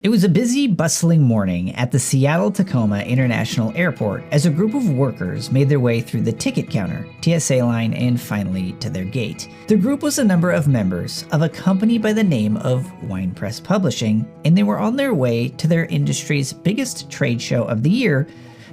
It was a busy, bustling morning at the Seattle-Tacoma International Airport as a group of workers made their way through the ticket counter, TSA line, and finally to their gate. The group was a number of members of a company by the name of WinePress Publishing, and they were on their way to their industry's biggest trade show of the year,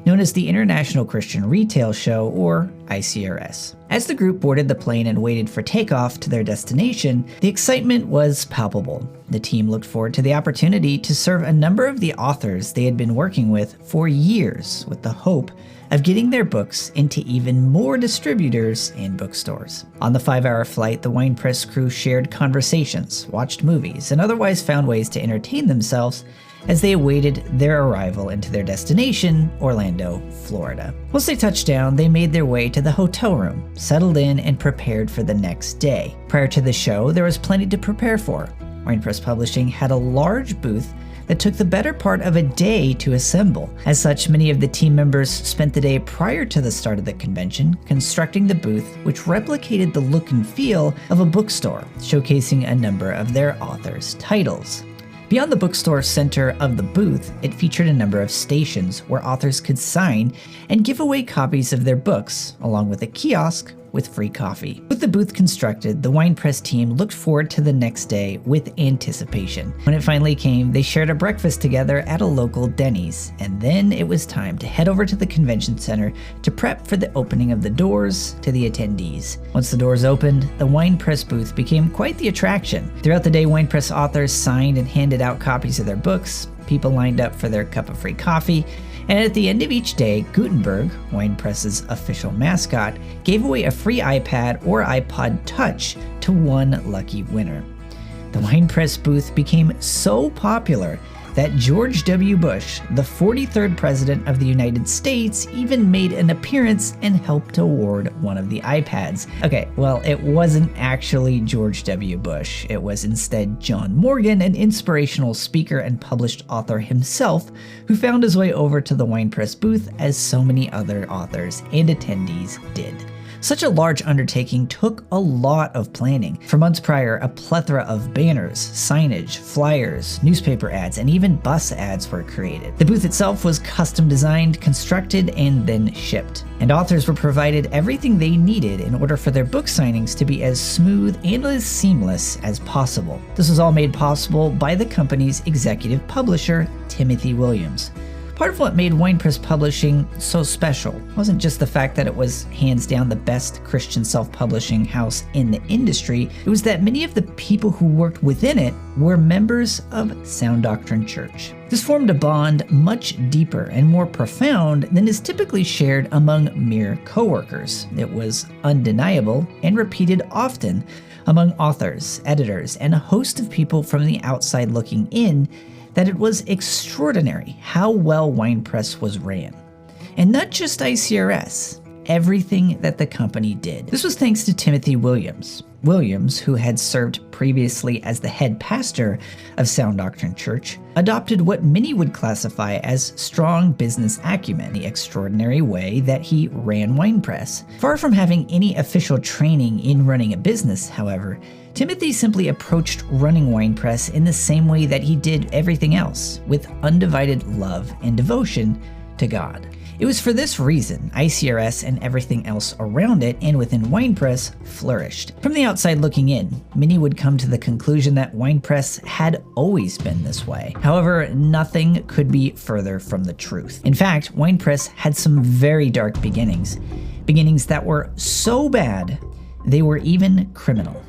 known as the International Christian Retail Show, or ICRS. As the group boarded the plane and waited for takeoff to their destination, the excitement was palpable. The team looked forward to the opportunity to serve a number of the authors they had been working with for years, with the hope of getting their books into even more distributors and bookstores. On the 5-hour flight, the WinePress crew shared conversations, watched movies, and otherwise found ways to entertain themselves as they awaited their arrival into their destination, Orlando, Florida. Once they touched down, they made their way to the hotel room, settled in, and prepared for the next day. Prior to the show, there was plenty to prepare for. WinePress Publishing had a large booth that took the better part of a day to assemble. As such, many of the team members spent the day prior to the start of the convention constructing the booth, which replicated the look and feel of a bookstore, showcasing a number of their authors' titles. Beyond the bookstore center of the booth, it featured a number of stations where authors could sign and give away copies of their books, along with a kiosk with free coffee. With the booth constructed, the WinePress team looked forward to the next day with anticipation. When it finally came, they shared a breakfast together at a local Denny's, and then it was time to head over to the convention center to prep for the opening of the doors to the attendees. Once the doors opened, the WinePress booth became quite the attraction. Throughout the day, WinePress authors signed and handed out copies of their books, people lined up for their cup of free coffee, and at the end of each day, Gutenberg, WinePress's official mascot, gave away a free iPad or iPod Touch to one lucky winner. The WinePress booth became so popular that George W. Bush, the 43rd President of the United States, even made an appearance and helped award one of the iPads. Okay, well, it wasn't actually George W. Bush. It was instead John Morgan, an inspirational speaker and published author himself, who found his way over to the WinePress booth as so many other authors and attendees did. Such a large undertaking took a lot of planning. For months prior, a plethora of banners, signage, flyers, newspaper ads, and even bus ads were created. The booth itself was custom designed, constructed, and then shipped. And authors were provided everything they needed in order for their book signings to be as smooth and as seamless as possible. This was all made possible by the company's executive publisher, Timothy Williams. Part of what made WinePress Publishing so special wasn't just the fact that it was hands down the best Christian self-publishing house in the industry, it was that many of the people who worked within it were members of Sound Doctrine Church. This formed a bond much deeper and more profound than is typically shared among mere coworkers. It was undeniable and repeated often among authors, editors, and a host of people from the outside looking in that it was extraordinary how well WinePress was ran. And not just ICRS, everything that the company did. This was thanks to Timothy Williams. Williams, who had served previously as the head pastor of Sound Doctrine Church, adopted what many would classify as strong business acumen, the extraordinary way that he ran WinePress. Far from having any official training in running a business, however, Timothy simply approached running WinePress in the same way that he did everything else, with undivided love and devotion to God. It was for this reason ICRS and everything else around it and within WinePress flourished. From the outside looking in, many would come to the conclusion that WinePress had always been this way. However, nothing could be further from the truth. In fact, WinePress had some very dark beginnings that were so bad, they were even criminal.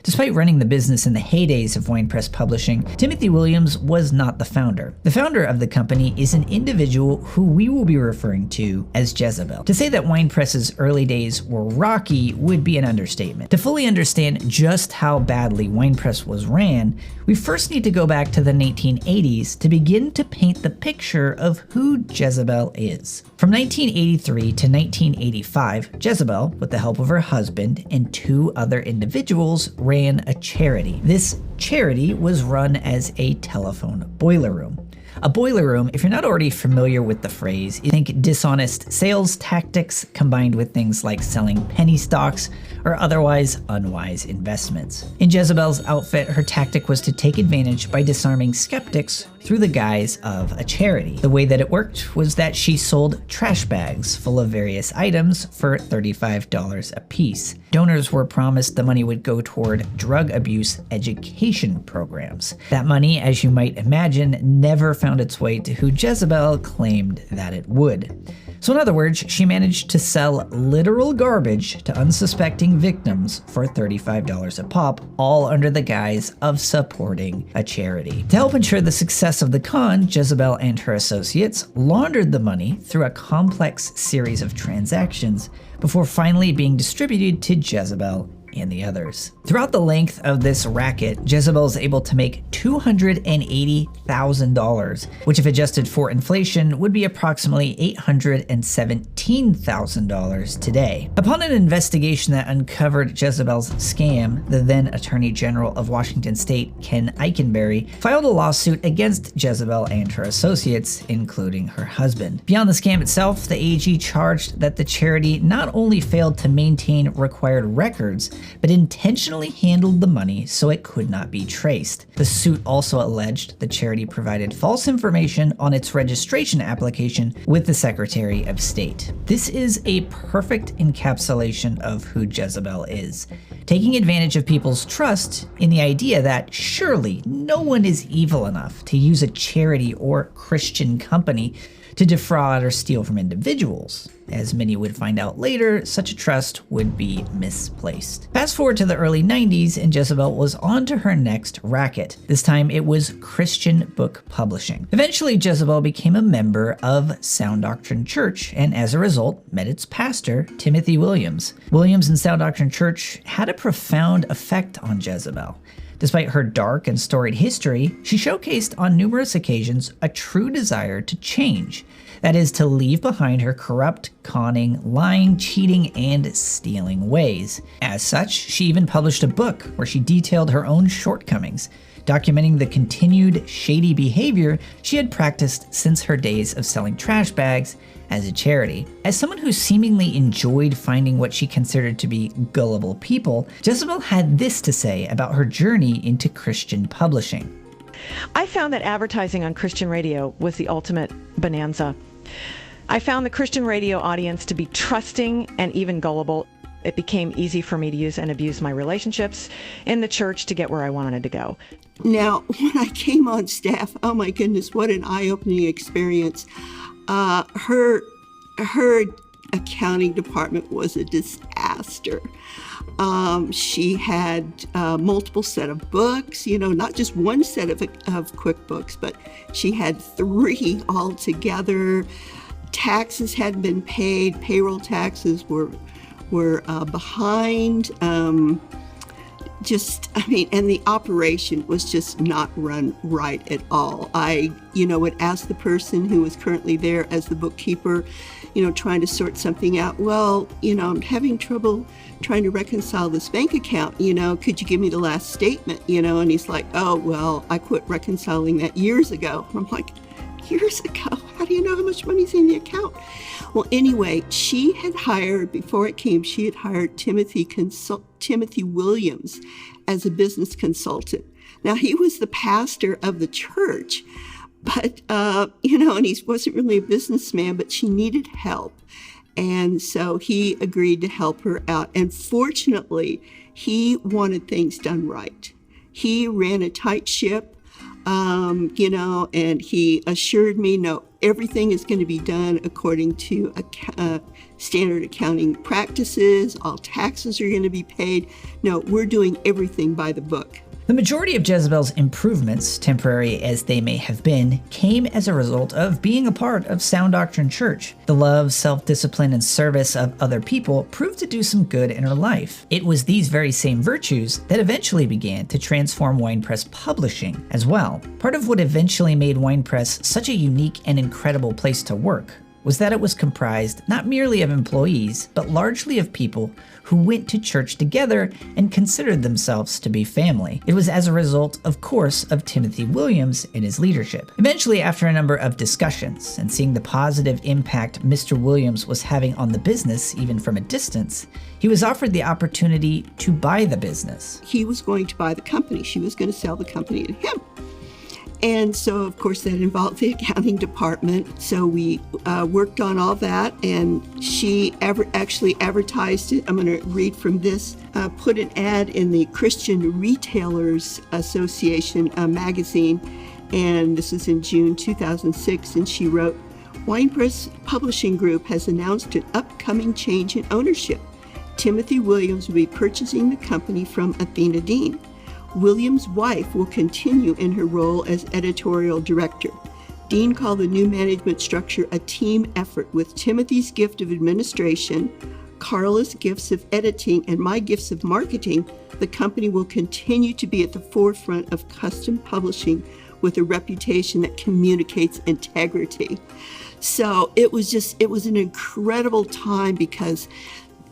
Despite running the business in the heydays of WinePress Publishing, Timothy Williams was not the founder. The founder of the company is an individual who we will be referring to as Jezebel. To say that WinePress's early days were rocky would be an understatement. To fully understand just how badly WinePress was ran, we first need to go back to the 1980s to begin to paint the picture of who Jezebel is. From 1983 to 1985, Jezebel, with the help of her husband and 2 other individuals, ran a charity. This charity was run as a telephone boiler room. A boiler room, if you're not already familiar with the phrase, you think dishonest sales tactics combined with things like selling penny stocks or otherwise unwise investments. In Jezebel's outfit, her tactic was to take advantage by disarming skeptics through the guise of a charity. The way that it worked was that she sold trash bags full of various items for $35 a piece. Donors were promised the money would go toward drug abuse education programs. That money, as you might imagine, never found its way to who Jezebel claimed that it would. So in other words, she managed to sell literal garbage to unsuspecting victims for $35 a pop, all under the guise of supporting a charity. To help ensure the success of the con, Jezebel and her associates laundered the money through a complex series of transactions before finally being distributed to Jezebel and the others. Throughout the length of this racket, Jezebel is able to make $280,000, which if adjusted for inflation would be approximately $817,000 today. Upon an investigation that uncovered Jezebel's scam, the then Attorney General of Washington State, Ken Eikenberry, filed a lawsuit against Jezebel and her associates, including her husband. Beyond the scam itself, the AG charged that the charity not only failed to maintain required records, but intentionally handled the money so it could not be traced. The suit also alleged the charity provided false information on its registration application with the Secretary of State. This is a perfect encapsulation of who Jezebel is, taking advantage of people's trust in the idea that surely no one is evil enough to use a charity or Christian company to defraud or steal from individuals. As many would find out later, such a trust would be misplaced. Fast forward to the early 90s, and Jezebel was on to her next racket. This time it was Christian book publishing. Eventually, Jezebel became a member of Sound Doctrine Church, and as a result, met its pastor, Timothy Williams. Williams and Sound Doctrine Church had a profound effect on Jezebel. Despite her dark and storied history, she showcased on numerous occasions a true desire to change. That is, to leave behind her corrupt, conning, lying, cheating, and stealing ways. As such, she even published a book where she detailed her own shortcomings, documenting the continued shady behavior she had practiced since her days of selling trash bags as a charity. As someone who seemingly enjoyed finding what she considered to be gullible people, Jezebel had this to say about her journey into Christian publishing. I found that advertising on Christian radio was the ultimate bonanza. I found the Christian radio audience to be trusting and even gullible. It became easy for me to use and abuse my relationships in the church to get where I wanted to go. Now, when I came on staff, oh my goodness, what an eye-opening experience. Her accounting department was a disaster. She had multiple set of books, not just one set of QuickBooks, but she had 3 altogether. Taxes hadn't been paid. Payroll taxes were behind. And the operation was just not run right at all. I, would ask the person who was currently there as the bookkeeper, trying to sort something out. Well, I'm having trouble trying to reconcile this bank account. Could you give me the last statement? And he's like, oh, well, I quit reconciling that years ago. I'm like, years ago? How do you know how much money's in the account? Well, anyway, she had hired Timothy Williams as a business consultant. Now, he was the pastor of the church, but, and he wasn't really a businessman, but she needed help. And so he agreed to help her out. And fortunately, he wanted things done right. He ran a tight ship. And he assured me, no, everything is going to be done according to standard accounting practices. All taxes are going to be paid. No, we're doing everything by the book. The majority of Jezebel's improvements, temporary as they may have been, came as a result of being a part of Sound Doctrine Church. The love, self-discipline, and service of other people proved to do some good in her life. It was these very same virtues that eventually began to transform WinePress Publishing as well. Part of what eventually made WinePress such a unique and incredible place to work was that it was comprised not merely of employees, but largely of people who went to church together and considered themselves to be family. It was as a result, of course, of Timothy Williams and his leadership. Eventually, after a number of discussions and seeing the positive impact Mr. Williams was having on the business, even from a distance, he was offered the opportunity to buy the business. He was going to buy the company. She was going to sell the company to him. And so, of course, that involved the accounting department. So we worked on all that, and she actually advertised it. I'm going to read from this. Put an ad in the Christian Retailers Association magazine, and this is in June 2006, and she wrote, WinePress Publishing Group has announced an upcoming change in ownership. Timothy Williams will be purchasing the company from Athena Dean. Williams' wife will continue in her role as editorial director. Dean called the new management structure a team effort with Timothy's gift of administration, Carla's gifts of editing, and my gifts of marketing. The company will continue to be at the forefront of custom publishing with a reputation that communicates integrity. So it was an incredible time because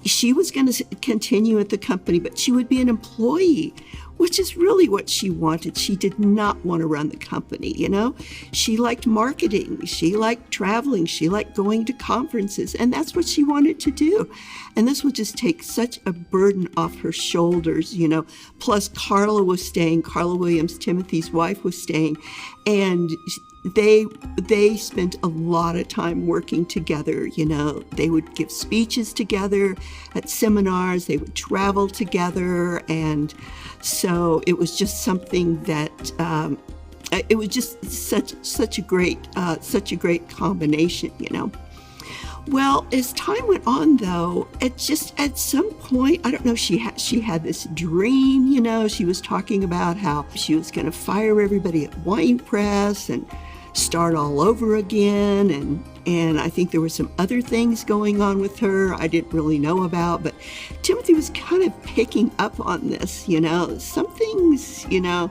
she was going to continue at the company, but she would be an employee, which is really what she wanted. She did not want to run the company, you know? She liked marketing, she liked traveling, she liked going to conferences, and that's what she wanted to do. And this would just take such a burden off her shoulders, you know? Plus Carla was staying, Carla Williams, Timothy's wife, was staying, and they spent a lot of time working together, you know. They would give speeches together at seminars, they would travel together, and so it was just something that it was just such a great combination, you know. Well, as time went on, though, at some point, I don't know, she had this dream, you know. She was talking about how she was going to fire everybody at WinePress and start all over again, and I think there were some other things going on with her I didn't really know about, but Timothy was kind of picking up on this, you know. Some things, you know,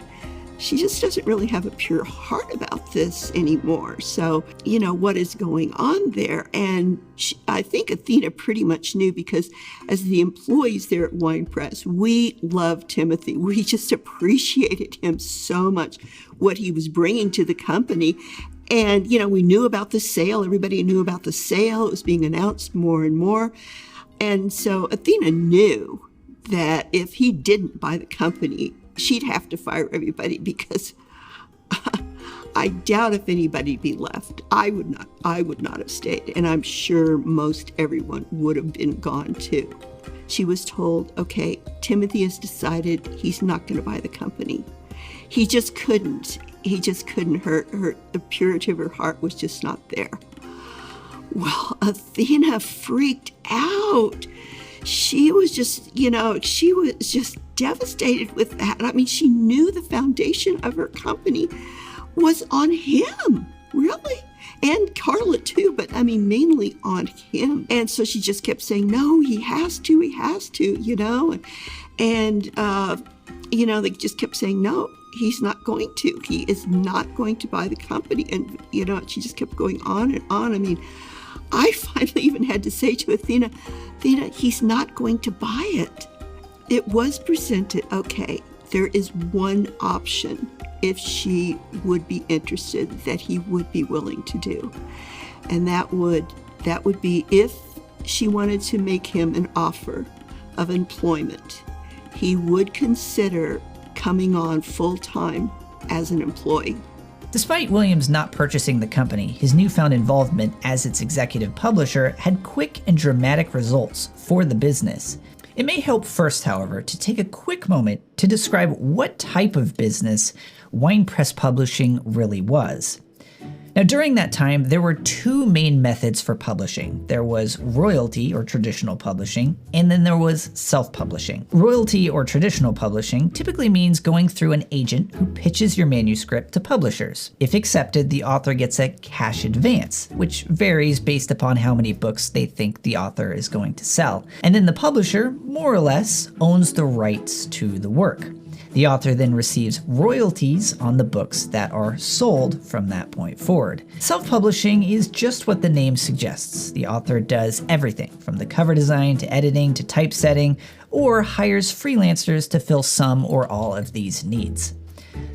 she just doesn't really have a pure heart about this anymore. So, you know, what is going on there? And I think Athena pretty much knew, because as the employees there at WinePress, we loved Timothy. We just appreciated him so much, what he was bringing to the company. And, you know, we knew about the sale. Everybody knew about the sale. It was being announced more and more. And so Athena knew that if he didn't buy the company, she'd have to fire everybody, because I doubt if anybody'd be left. I would not have stayed, and I'm sure most everyone would have been gone too. She was told, okay, Timothy has decided he's not going to buy the company. He just couldn't. The purity of her heart was just not there. Well, Athena freaked out. She was just devastated with that. I mean, she knew the foundation of her company was on him, really. And Carla too, but I mean, mainly on him. And so she just kept saying, no, he has to, you know. And you know, they just kept saying, no, he's not going to. He is not going to buy the company. And, you know, she just kept going on and on. I mean, I finally even had to say to Athena, he's not going to buy it. It was presented, okay, there is one option if she would be interested that he would be willing to do. And that would be if she wanted to make him an offer of employment, he would consider coming on full-time as an employee. Despite Williams not purchasing the company, his newfound involvement as its executive publisher had quick and dramatic results for the business. It may help first, however, to take a quick moment to describe what type of business WinePress Publishing really was. Now, during that time, there were two main methods for publishing. There was royalty or traditional publishing, and then there was self-publishing. Royalty or traditional publishing typically means going through an agent who pitches your manuscript to publishers. If accepted, the author gets a cash advance, which varies based upon how many books they think the author is going to sell. And then the publisher, more or less, owns the rights to the work. The author then receives royalties on the books that are sold from that point forward. Self-publishing is just what the name suggests. The author does everything from the cover design to editing to typesetting, or hires freelancers to fill some or all of these needs.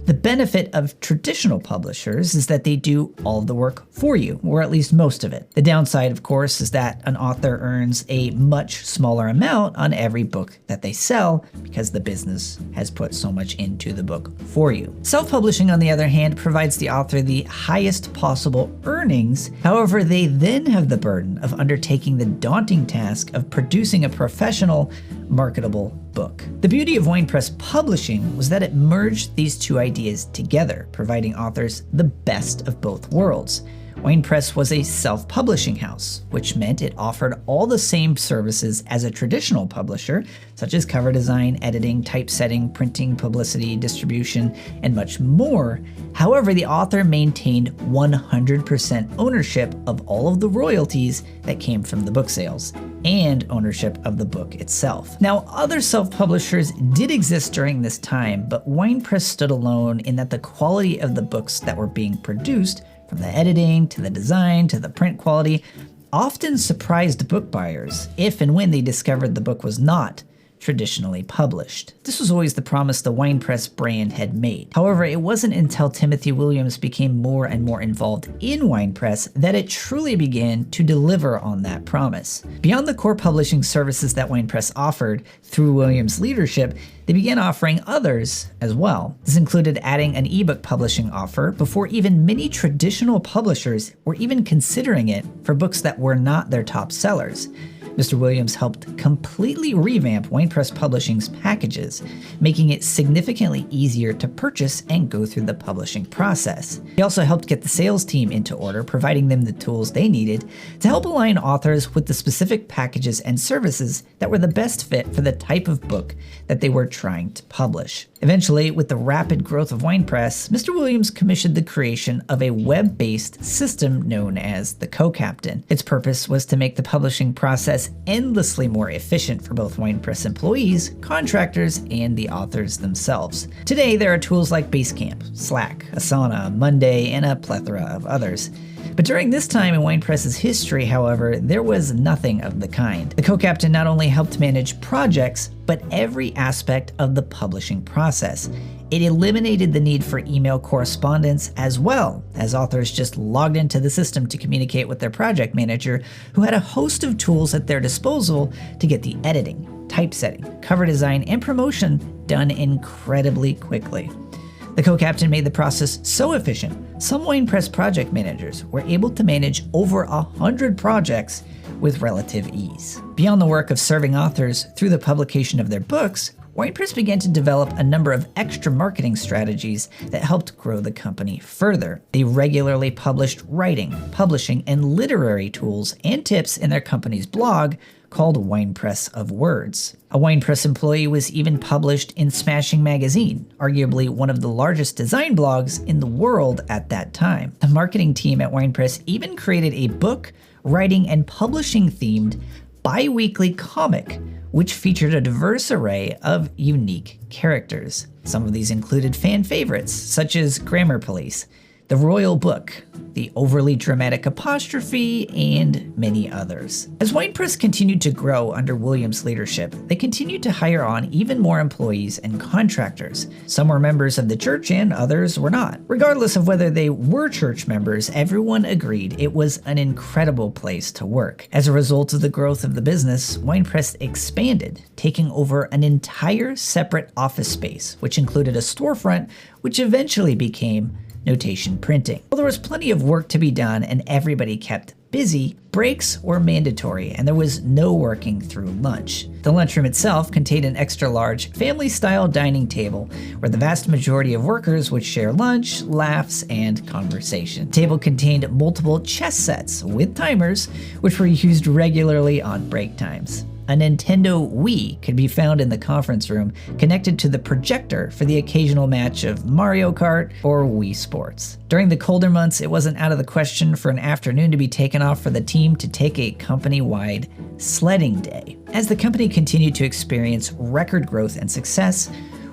The benefit of traditional publishers is that they do all of the work for you, or at least most of it. The downside, of course, is that an author earns a much smaller amount on every book that they sell because the business has put so much into the book for you. Self-publishing, on the other hand, provides the author the highest possible earnings. However, they then have the burden of undertaking the daunting task of producing a professional, marketable book. The beauty of WinePress Publishing was that it merged these two ideas together, providing authors the best of both worlds. WinePress was a self-publishing house, which meant it offered all the same services as a traditional publisher, such as cover design, editing, typesetting, printing, publicity, distribution, and much more. However, the author maintained 100% ownership of all of the royalties that came from the book sales, and ownership of the book itself. Now, other self-publishers did exist during this time, but WinePress stood alone in that the quality of the books that were being produced, from the editing to the design to the print quality, often surprised book buyers if and when they discovered the book was not traditionally published. This was always the promise the WinePress brand had made. However, it wasn't until Timothy Williams became more and more involved in WinePress that it truly began to deliver on that promise. Beyond the core publishing services that WinePress offered through Williams' leadership, they began offering others as well. This included adding an ebook publishing offer before even many traditional publishers were even considering it for books that were not their top sellers. Mr. Williams helped completely revamp WinePress Publishing's packages, making it significantly easier to purchase and go through the publishing process. He also helped get the sales team into order, providing them the tools they needed to help align authors with the specific packages and services that were the best fit for the type of book that they were trying to publish. Eventually, with the rapid growth of WinePress, Mr. Williams commissioned the creation of a web-based system known as the Co-Captain. Its purpose was to make the publishing process endlessly more efficient for both WinePress employees, contractors, and the authors themselves. Today, there are tools like Basecamp, Slack, Asana, Monday, and a plethora of others. But during this time in WinePress's history, however, there was nothing of the kind. The Co-Captain not only helped manage projects, but every aspect of the publishing process. It eliminated the need for email correspondence, as well as authors just logged into the system to communicate with their project manager, who had a host of tools at their disposal to get the editing, typesetting, cover design, and promotion done incredibly quickly. The Co-Captain made the process so efficient, some WinePress project managers were able to manage over 100 projects with relative ease. Beyond the work of serving authors through the publication of their books, WinePress began to develop a number of extra marketing strategies that helped grow the company further. They regularly published writing, publishing, and literary tools and tips in their company's blog called WinePress of Words. A WinePress employee was even published in Smashing Magazine, arguably one of the largest design blogs in the world at that time. The marketing team at WinePress even created a book, writing, and publishing themed bi-weekly comic, which featured a diverse array of unique characters. Some of these included fan favorites, such as Grammar Police, the Royal Book, the Overly Dramatic Apostrophe, and many others. As WinePress continued to grow under Williams' leadership, they continued to hire on even more employees and contractors. Some were members of the church and others were not. Regardless of whether they were church members, everyone agreed it was an incredible place to work. As a result of the growth of the business, WinePress expanded, taking over an entire separate office space, which included a storefront, which eventually became notation printing. While there was plenty of work to be done and everybody kept busy, breaks were mandatory and there was no working through lunch. The lunchroom itself contained an extra-large family-style dining table where the vast majority of workers would share lunch, laughs, and conversation. The table contained multiple chess sets with timers, which were used regularly on break times. A Nintendo Wii could be found in the conference room, connected to the projector for the occasional match of Mario Kart or Wii Sports. During the colder months, it wasn't out of the question for an afternoon to be taken off for the team to take a company-wide sledding day. As the company continued to experience record growth and success,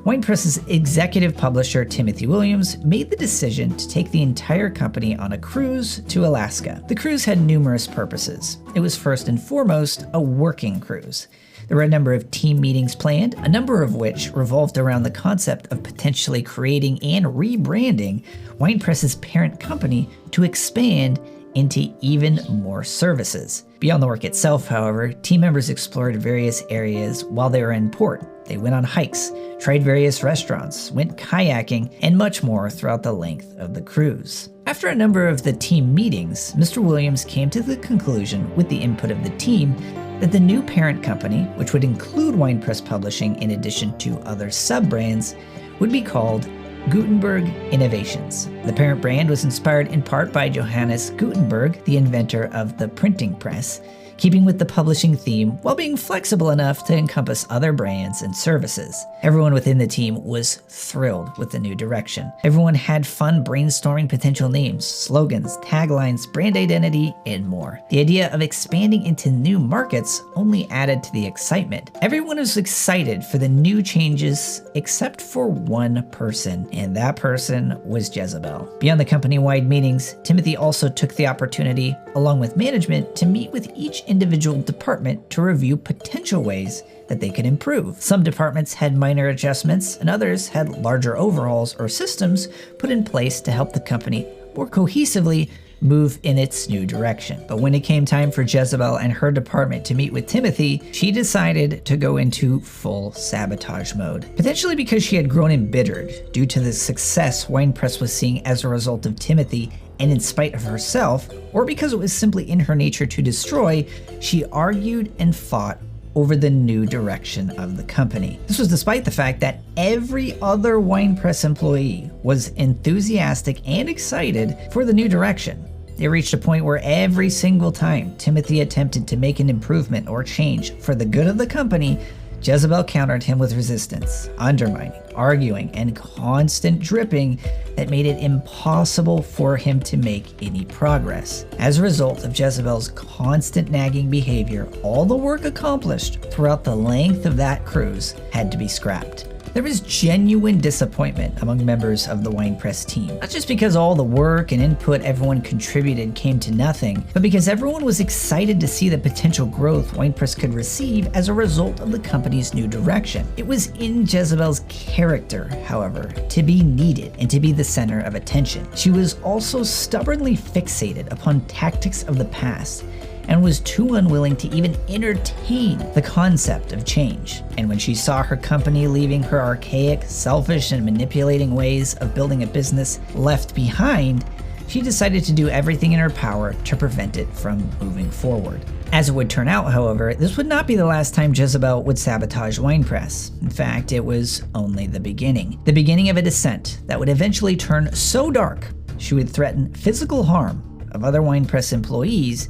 WinePress's executive publisher Timothy Williams made the decision to take the entire company on a cruise to Alaska. The cruise had numerous purposes. It was first and foremost a working cruise. There were a number of team meetings planned, a number of which revolved around the concept of potentially creating and rebranding WinePress's parent company to expand into even more services. Beyond the work itself, however, team members explored various areas while they were in port. They went on hikes, tried various restaurants, went kayaking, and much more throughout the length of the cruise. After a number of the team meetings, Mr. Williams came to the conclusion, with the input of the team, that the new parent company, which would include WinePress Publishing in addition to other sub-brands, would be called Gutenberg Innovations. The parent brand was inspired in part by Johannes Gutenberg, the inventor of the printing press, keeping with the publishing theme while being flexible enough to encompass other brands and services. Everyone within the team was thrilled with the new direction. Everyone had fun brainstorming potential names, slogans, taglines, brand identity, and more. The idea of expanding into new markets only added to the excitement. Everyone was excited for the new changes except for one person, and that person was Jezebel. Beyond the company-wide meetings, Timothy also took the opportunity, along with management, to meet with each individual department to review potential ways that they could improve. Some departments had minor adjustments, and others had larger overhauls or systems put in place to help the company more cohesively move in its new direction. But when it came time for Jezebel and her department to meet with Timothy, she decided to go into full sabotage mode. Potentially because she had grown embittered due to the success WinePress was seeing as a result of Timothy and in spite of herself, or because it was simply in her nature to destroy, she argued and fought over the new direction of the company. This was despite the fact that every other WinePress employee was enthusiastic and excited for the new direction. It reached a point where every single time Timothy attempted to make an improvement or change for the good of the company, Jezebel countered him with resistance, undermining, arguing, and constant dripping that made it impossible for him to make any progress. As a result of Jezebel's constant nagging behavior, all the work accomplished throughout the length of that cruise had to be scrapped. There was genuine disappointment among members of the WinePress team, not just because all the work and input everyone contributed came to nothing, but because everyone was excited to see the potential growth WinePress could receive as a result of the company's new direction. It was in Jezebel's character, however, to be needed and to be the center of attention. She was also stubbornly fixated upon tactics of the past, and was too unwilling to even entertain the concept of change. And when she saw her company leaving her archaic, selfish, and manipulating ways of building a business left behind, she decided to do everything in her power to prevent it from moving forward. As it would turn out, however, this would not be the last time Jezebel would sabotage WinePress. In fact, it was only the beginning of a descent that would eventually turn so dark, she would threaten physical harm of other WinePress employees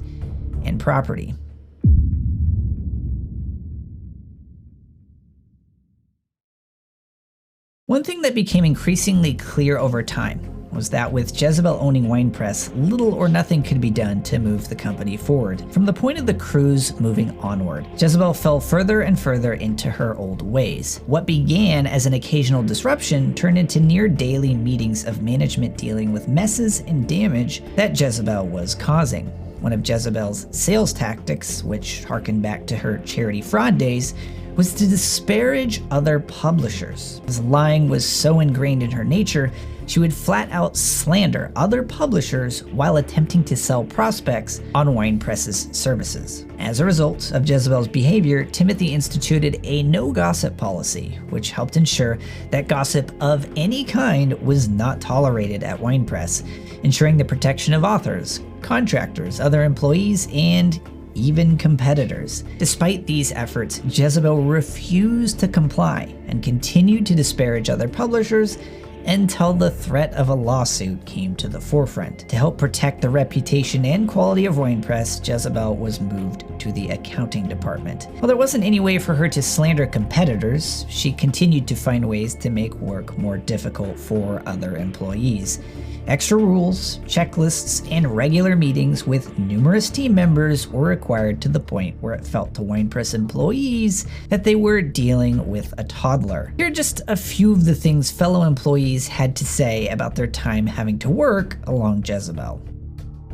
and property. One thing that became increasingly clear over time was that with Jezebel owning WinePress, little or nothing could be done to move the company forward. From the point of the cruise moving onward, Jezebel fell further and further into her old ways. What began as an occasional disruption turned into near daily meetings of management dealing with messes and damage that Jezebel was causing. One of Jezebel's sales tactics, which harkened back to her charity fraud days, was to disparage other publishers. As lying was so ingrained in her nature, she would flat out slander other publishers while attempting to sell prospects on WinePress's services. As a result of Jezebel's behavior, Timothy instituted a no-gossip policy, which helped ensure that gossip of any kind was not tolerated at WinePress, ensuring the protection of authors, contractors, other employees, and even competitors. Despite these efforts, Jezebel refused to comply and continued to disparage other publishers until the threat of a lawsuit came to the forefront. To help protect the reputation and quality of WinePress, Jezebel was moved to the accounting department. While there wasn't any way for her to slander competitors, she continued to find ways to make work more difficult for other employees. Extra rules, checklists, and regular meetings with numerous team members were required to the point where it felt to WinePress employees that they were dealing with a toddler. Here are just a few of the things fellow employees had to say about their time having to work along Jezebel.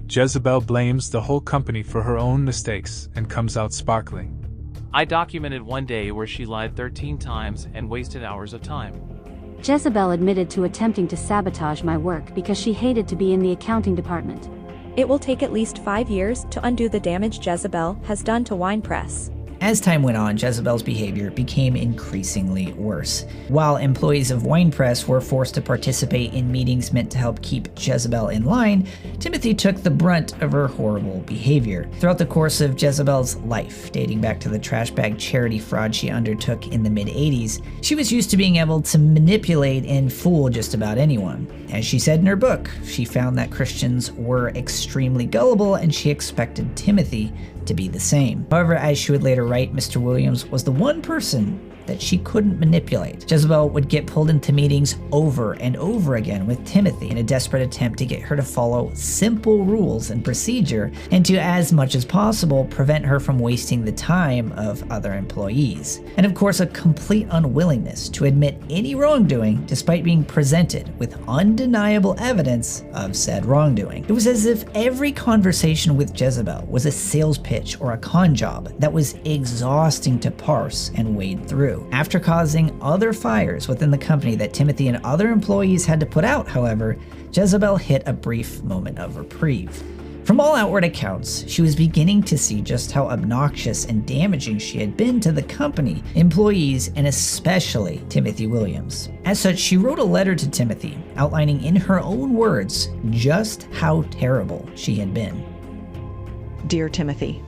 Jezebel blames the whole company for her own mistakes and comes out sparkling. I documented one day where she lied 13 times and wasted hours of time. Jezebel admitted to attempting to sabotage my work because she hated to be in the accounting department. It will take at least 5 years to undo the damage Jezebel has done to WinePress. As time went on, Jezebel's behavior became increasingly worse. While employees of WinePress were forced to participate in meetings meant to help keep Jezebel in line, Timothy took the brunt of her horrible behavior. Throughout the course of Jezebel's life, dating back to the trash bag charity fraud she undertook in the mid-80s, she was used to being able to manipulate and fool just about anyone. As she said in her book, she found that Christians were extremely gullible and she expected Timothy to be the same. However, as she would later write, Mr. Williams was the one person that she couldn't manipulate. Jezebel would get pulled into meetings over and over again with Timothy in a desperate attempt to get her to follow simple rules and procedure and to, as much as possible, prevent her from wasting the time of other employees. And of course, a complete unwillingness to admit any wrongdoing despite being presented with undeniable evidence of said wrongdoing. It was as if every conversation with Jezebel was a sales pitch or a con job that was exhausting to parse and wade through. After causing other fires within the company that Timothy and other employees had to put out, however, Jezebel hit a brief moment of reprieve. From all outward accounts, she was beginning to see just how obnoxious and damaging she had been to the company, employees, and especially Timothy Williams. As such, she wrote a letter to Timothy, outlining in her own words just how terrible she had been. Dear Timothy,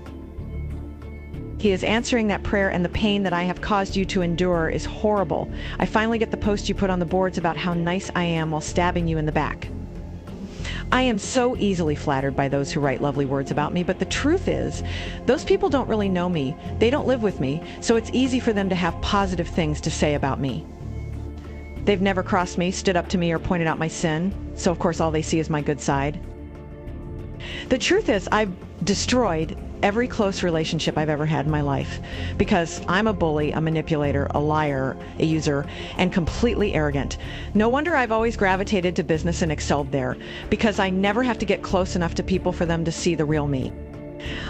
he is answering that prayer, and the pain that I have caused you to endure is horrible. I finally get the post you put on the boards about how nice I am while stabbing you in the back. I am so easily flattered by those who write lovely words about me, but the truth is, those people don't really know me. They don't live with me, so it's easy for them to have positive things to say about me. They've never crossed me, stood up to me, or pointed out my sin, so of course all they see is my good side. The truth is, I've destroyed every close relationship I've ever had in my life because I'm a bully, a manipulator, a liar, a user, and completely arrogant. No wonder I've always gravitated to business and excelled there, because I never have to get close enough to people for them to see the real me.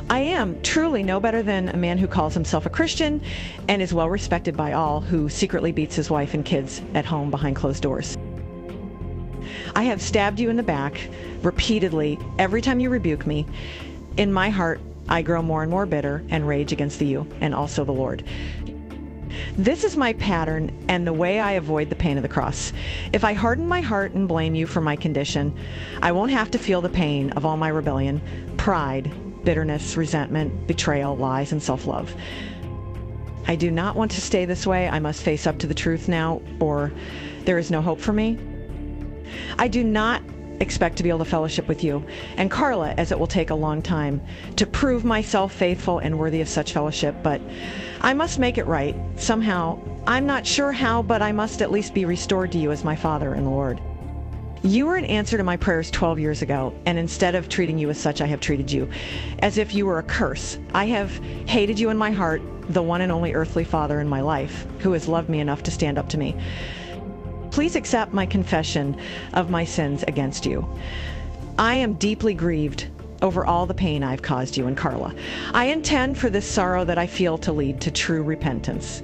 I am truly no better than a man who calls himself a Christian and is well respected by all, who secretly beats his wife and kids at home behind closed doors. I have stabbed you in the back repeatedly every time you rebuke me. In my heart, I grow more and more bitter and rage against you and also the Lord. This is my pattern and the way I avoid the pain of the cross. If I harden my heart and blame you for my condition, I won't have to feel the pain of all my rebellion, pride, bitterness, resentment, betrayal, lies, and self-love. I do not want to stay this way. I must face up to the truth now, or there is no hope for me. I do not expect to be able to fellowship with you and Carla, as it will take a long time to prove myself faithful and worthy of such fellowship, but I must make it right somehow. I'm not sure how, but I must at least be restored to you as my Father and Lord. You were an answer to my prayers 12 years ago, and instead of treating you as such, I have treated you as if you were a curse. I have hated you in my heart, the one and only earthly father in my life, who has loved me enough to stand up to me. Please accept my confession of my sins against you. I am deeply grieved over all the pain I've caused you and Carla. I intend for this sorrow that I feel to lead to true repentance.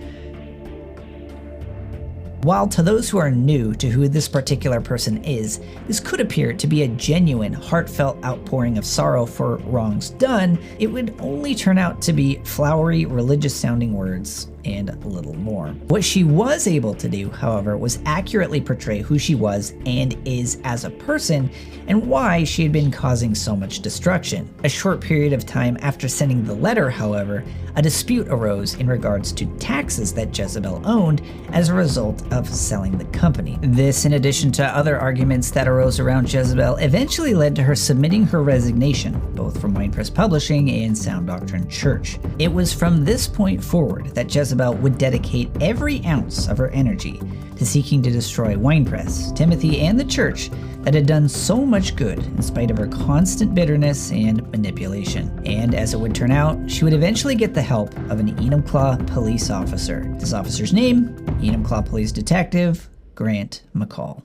While to those who are new to who this particular person is, this could appear to be a genuine, heartfelt outpouring of sorrow for wrongs done, it would only turn out to be flowery, religious-sounding words and a little more. What she was able to do, however, was accurately portray who she was and is as a person and why she had been causing so much destruction. A short period of time after sending the letter, however, a dispute arose in regards to taxes that Jezebel owned as a result of selling the company. This, in addition to other arguments that arose around Jezebel, eventually led to her submitting her resignation, both from WinePress Publishing and Sound Doctrine Church. It was from this point forward that Jezebel would dedicate every ounce of her energy to seeking to destroy WinePress, Timothy, and the church that had done so much good in spite of her constant bitterness and manipulation. And as it would turn out, she would eventually get the help of an Enumclaw police officer. This officer's name, Enumclaw Police Detective Grant McCall.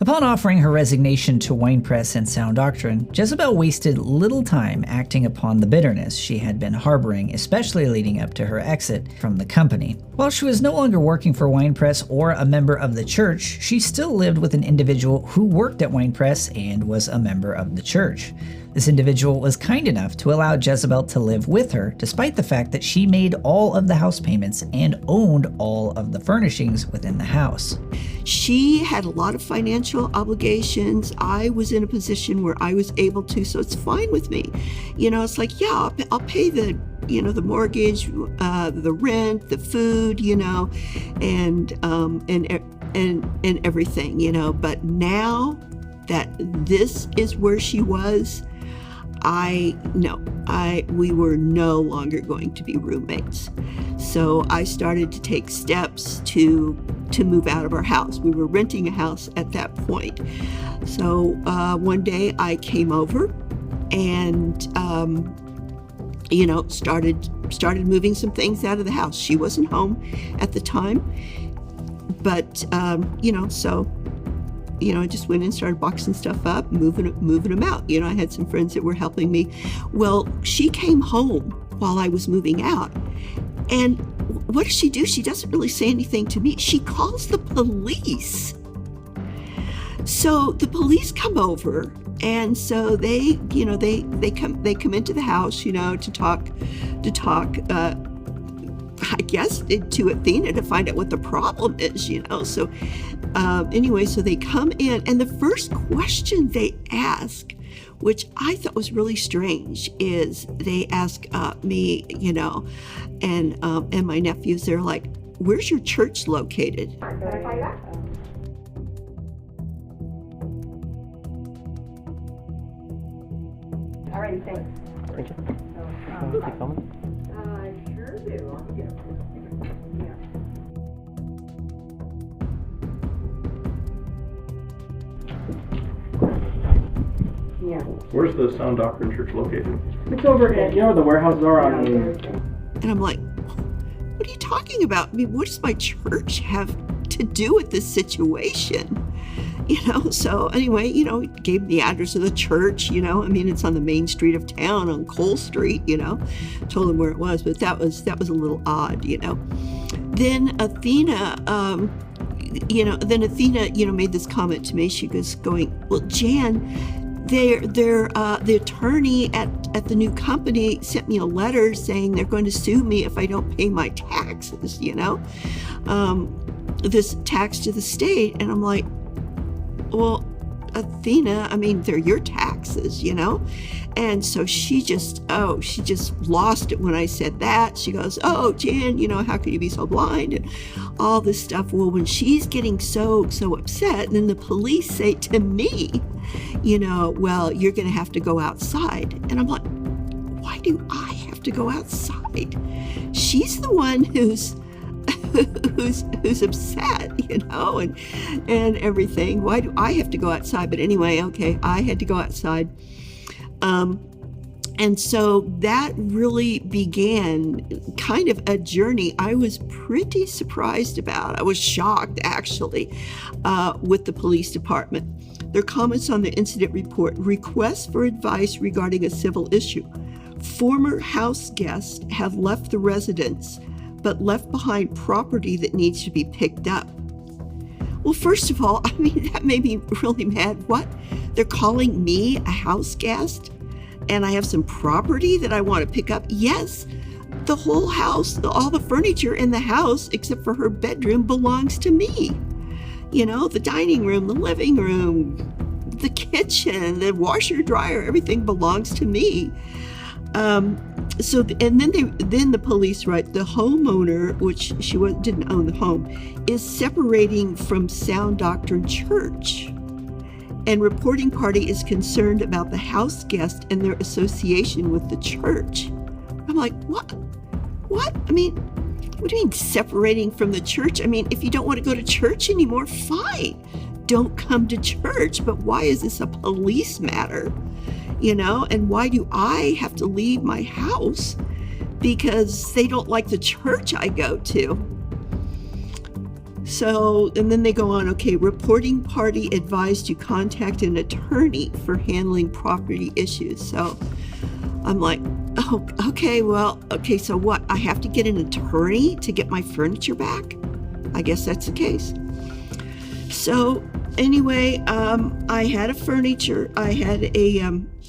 Upon offering her resignation to WinePress and Sound Doctrine, Jezebel wasted little time acting upon the bitterness she had been harboring, especially leading up to her exit from the company. While she was no longer working for WinePress or a member of the church, she still lived with an individual who worked at WinePress and was a member of the church. This individual was kind enough to allow Jezebel to live with her, despite the fact that she made all of the house payments and owned all of the furnishings within the house. She had a lot of financial obligations. I was in a position where I was able to, so it's fine with me. It's like, yeah, I'll pay the mortgage, the rent, the food, and everything, But now that this is where she was, we were no longer going to be roommates. So I started to take steps to move out of our house. We were renting a house at that point. So one day I came over and, started moving some things out of the house. She wasn't home at the time, but, I just went and started boxing stuff up, moving them out. I had some friends that were helping me. Well, she came home while I was moving out. And what does she do? She doesn't really say anything to me. She calls the police. So the police come over, and so they come into the house, to talk, I guess, to Athena to find out what the problem is, So so they come in, and the first question they ask, which I thought was really strange, is they ask me, and my nephews, they're like, "Where's your church located?" Can I call you back? All right, thanks. Thank you. Keep coming. I sure do. I'll get it. Yeah. Yeah. Where's the Sound Doctrine Church located? It's over at, where the warehouses are on. And I'm like, what are you talking about? I mean, what does my church have to do with this situation? So anyway, gave the address of the church, it's on the main street of town on Cole Street, told them where it was, but that was a little odd, Then Athena, made this comment to me. She was going, well, Jan, the attorney at the new company sent me a letter saying they're going to sue me if I don't pay my taxes, this tax to the state. And I'm like, well, Athena, they're your taxes, And so she just lost it when I said that. She goes, oh, Jan, how could you be so blind? And all this stuff. Well, when she's getting so upset, then the police say to me, well, you're going to have to go outside. And I'm like, why do I have to go outside? She's the one who's upset, and everything. Why do I have to go outside? But anyway, okay, I had to go outside. And so that really began kind of a journey I was pretty surprised about. I was shocked, actually, with the police department. Their comments on the incident report: requests for advice regarding a civil issue. Former house guests have left the residence, but left behind property that needs to be picked up. Well, first of all, that made me really mad. What? They're calling me a house guest? and I have some property that I want to pick up. Yes, the whole house, all the furniture in the house, except for her bedroom, belongs to me. You know, the dining room, the living room, the kitchen, the washer, dryer, everything belongs to me. Then the police write, the homeowner, which didn't own the home, is separating from Sound Doctrine Church, and reporting party is concerned about the house guest and their association with the church. I'm like, what? I mean, what do you mean separating from the church? I mean, if you don't want to go to church anymore, fine. Don't come to church. But why is this a police matter? You know, and why do I have to leave my house because they don't like the church I go to? So, and then they go on, okay, reporting party advised to contact an attorney for handling property issues. So I'm like, oh, okay, so what? I have to get an attorney to get my furniture back? I guess that's the case. So anyway, I had a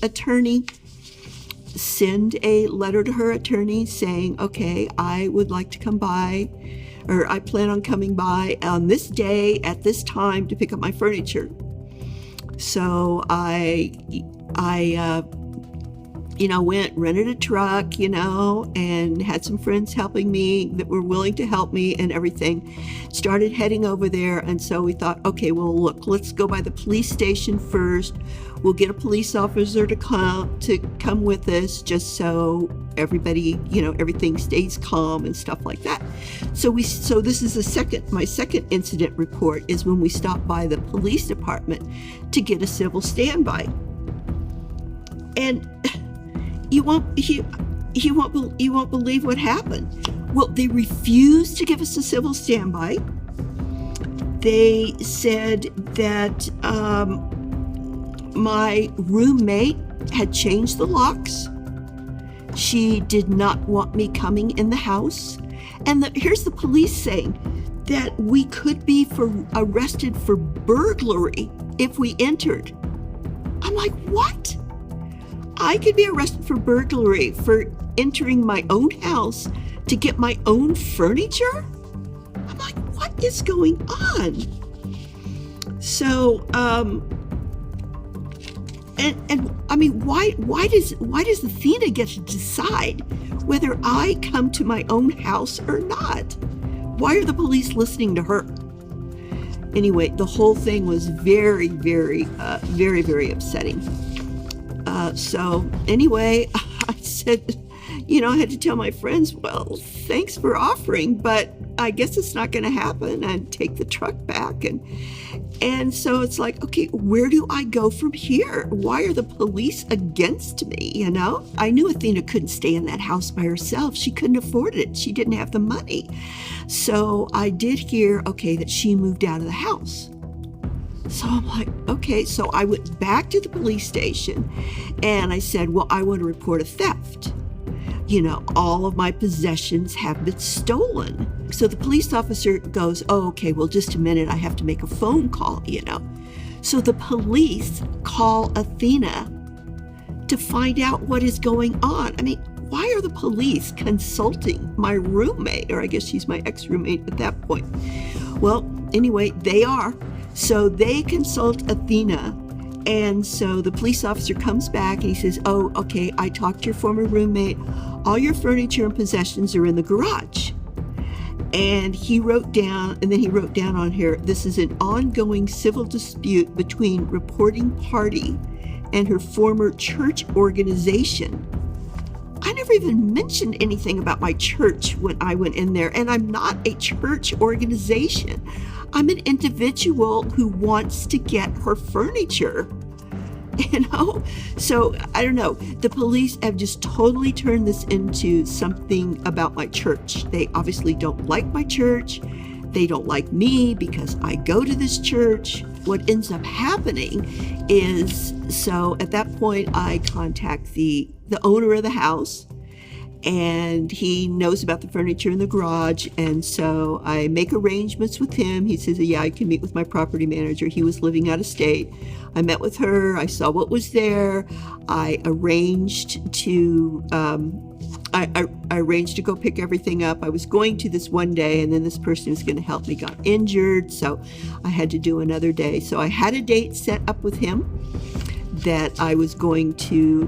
attorney send a letter to her attorney saying, okay, I would like to come by, or I plan on coming by on this day at this time to pick up my furniture. So I went, rented a truck, and had some friends helping me that were willing to help me and everything. Started heading over there. And so we thought, okay, well, look, let's go by the police station first. We'll get a police officer to come with us just so everybody, everything stays calm and stuff like that. So this is my second incident report is when we stopped by the police department to get a civil standby. And you won't believe what happened. Well, they refused to give us a civil standby. They said that my roommate had changed the locks. She did not want me coming in the house. And here's the police saying that we could be arrested for burglary if we entered. I'm like, what? I could be arrested for burglary for entering my own house to get my own furniture? I'm like, what is going on? So, and I mean, why does Athena get to decide whether I come to my own house or not? Why are the police listening to her? Anyway, the whole thing was very, very, very, very upsetting. So anyway, I said, I had to tell my friends, well, thanks for offering, but I guess it's not going to happen, and take the truck back. And so it's like, okay, where do I go from here? Why are the police against me? I knew Athena couldn't stay in that house by herself. She couldn't afford it. She didn't have the money. So I did hear, okay, that she moved out of the house. So I'm like, okay, so I went back to the police station and I said, well, I want to report a theft. All of my possessions have been stolen. So the police officer goes, oh, okay, well, just a minute. I have to make a phone call, So the police call Athena to find out what is going on. I mean, why are the police consulting my roommate? Or I guess she's my ex-roommate at that point. Well, anyway, they are. So they consult Athena, and so the police officer comes back and he says, oh, okay, I talked to your former roommate. All your furniture and possessions are in the garage. And he wrote down on here, this is an ongoing civil dispute between reporting party and her former church organization. I never even mentioned anything about my church when I went in there, and I'm not a church organization. I'm an individual who wants to get her furniture, So I don't know. The police have just totally turned this into something about my church. They obviously don't like my church. They don't like me because I go to this church. What ends up happening is, so at that point, I contact the owner of the house, and he knows about the furniture in the garage. And so I make arrangements with him. He says, yeah, I can meet with my property manager. He was living out of state. I met with her. I saw what was there. I arranged to I arranged to go pick everything up. I was going to this one day, and then this person who was going to help me got injured, so I had to do another day. So I had a date set up with him that I was going to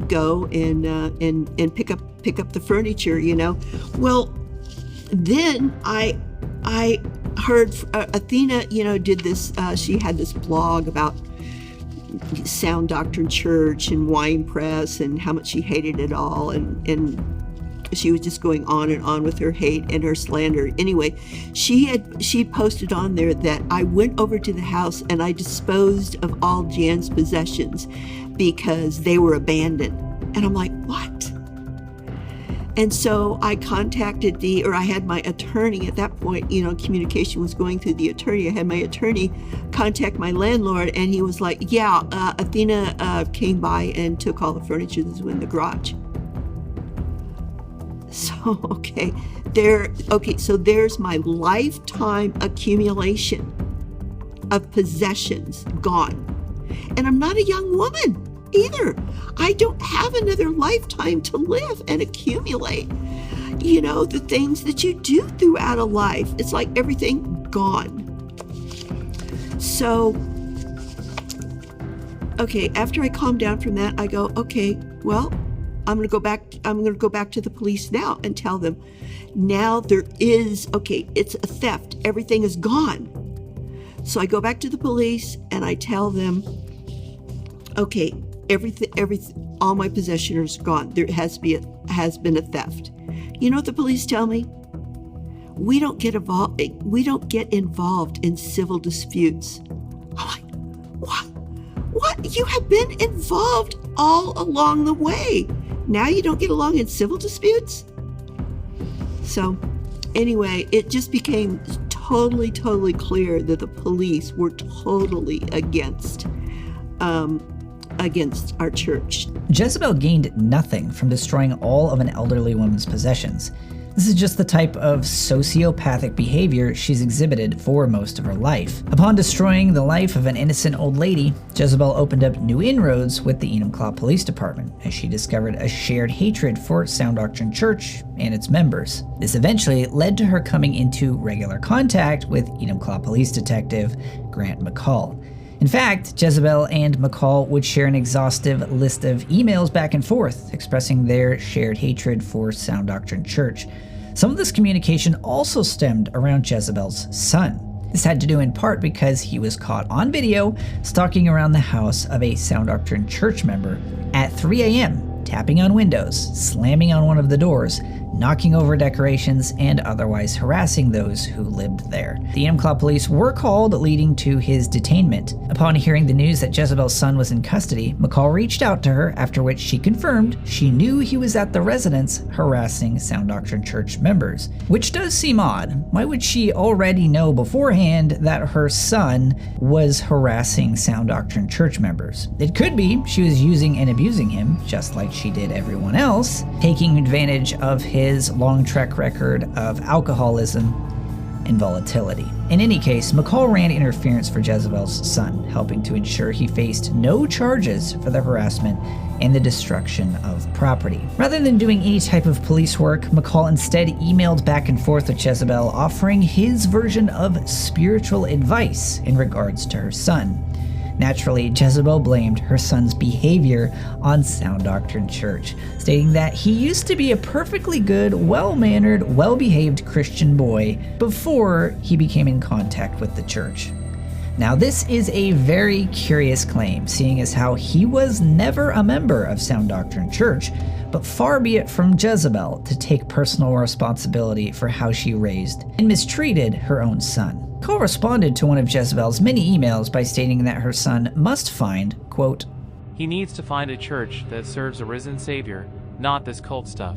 go and pick up the furniture. Well, then I heard Athena, did this. She had this blog about Sound Doctrine Church and WinePress and how much she hated it all, and she was just going on and on with her hate and her slander. Anyway, she posted on there that I went over to the house and I disposed of all Jan's possessions because they were abandoned. And I'm like, what? And so I contacted I had my attorney at that point, communication was going through the attorney. I had my attorney contact my landlord, and he was like, yeah, Athena came by and took all the furniture that was in the garage. So, so there's my lifetime accumulation of possessions gone. And I'm not a young woman either. I don't have another lifetime to live and accumulate, the things that you do throughout a life. It's like everything gone. So, after I calm down from that, I go, well, I'm going to go back to the police now and tell them, now there is, it's a theft. Everything is gone. So I go back to the police and I tell them, everything, all my possessions are gone. There has been a theft. You know what the police tell me? We don't get involved in civil disputes. I'm like, what? You have been involved all along the way. Now you don't get along in civil disputes? So anyway, it just became totally clear that the police were totally against our church. Jezebel gained nothing from destroying all of an elderly woman's possessions. This is just the type of sociopathic behavior she's exhibited for most of her life. Upon destroying the life of an innocent old lady, Jezebel opened up new inroads with the Enumclaw Police Department, as she discovered a shared hatred for Sound Doctrine Church and its members. This eventually led to her coming into regular contact with Enumclaw Police Detective Grant McCall. In fact, Jezebel and McCall would share an exhaustive list of emails back and forth, expressing their shared hatred for Sound Doctrine Church. Some of this communication also stemmed around Jezebel's son. This had to do in part because he was caught on video stalking around the house of a Sound Doctrine Church member at 3 a.m., tapping on windows, slamming on one of the doors, knocking over decorations, and otherwise harassing those who lived there. The Enumclaw police were called, leading to his detainment. Upon hearing the news that Jezebel's son was in custody, McCall reached out to her, after which she confirmed she knew he was at the residence harassing Sound Doctrine Church members. Which does seem odd. Why would she already know beforehand that her son was harassing Sound Doctrine Church members? It could be she was using and abusing him, just like she did everyone else, taking advantage of his long track record of alcoholism and volatility. In any case, McCall ran interference for Jezebel's son, helping to ensure he faced no charges for the harassment and the destruction of property. Rather than doing any type of police work, McCall instead emailed back and forth with Jezebel, offering his version of spiritual advice in regards to her son. Naturally, Jezebel blamed her son's behavior on Sound Doctrine Church, stating that he used to be a perfectly good, well-mannered, well-behaved Christian boy before he became in contact with the church. Now, this is a very curious claim, seeing as how he was never a member of Sound Doctrine Church, but far be it from Jezebel to take personal responsibility for how she raised and mistreated her own son. McCall responded to one of Jezebel's many emails by stating that her son must find, quote, "He needs to find a church that serves a risen Savior, not this cult stuff."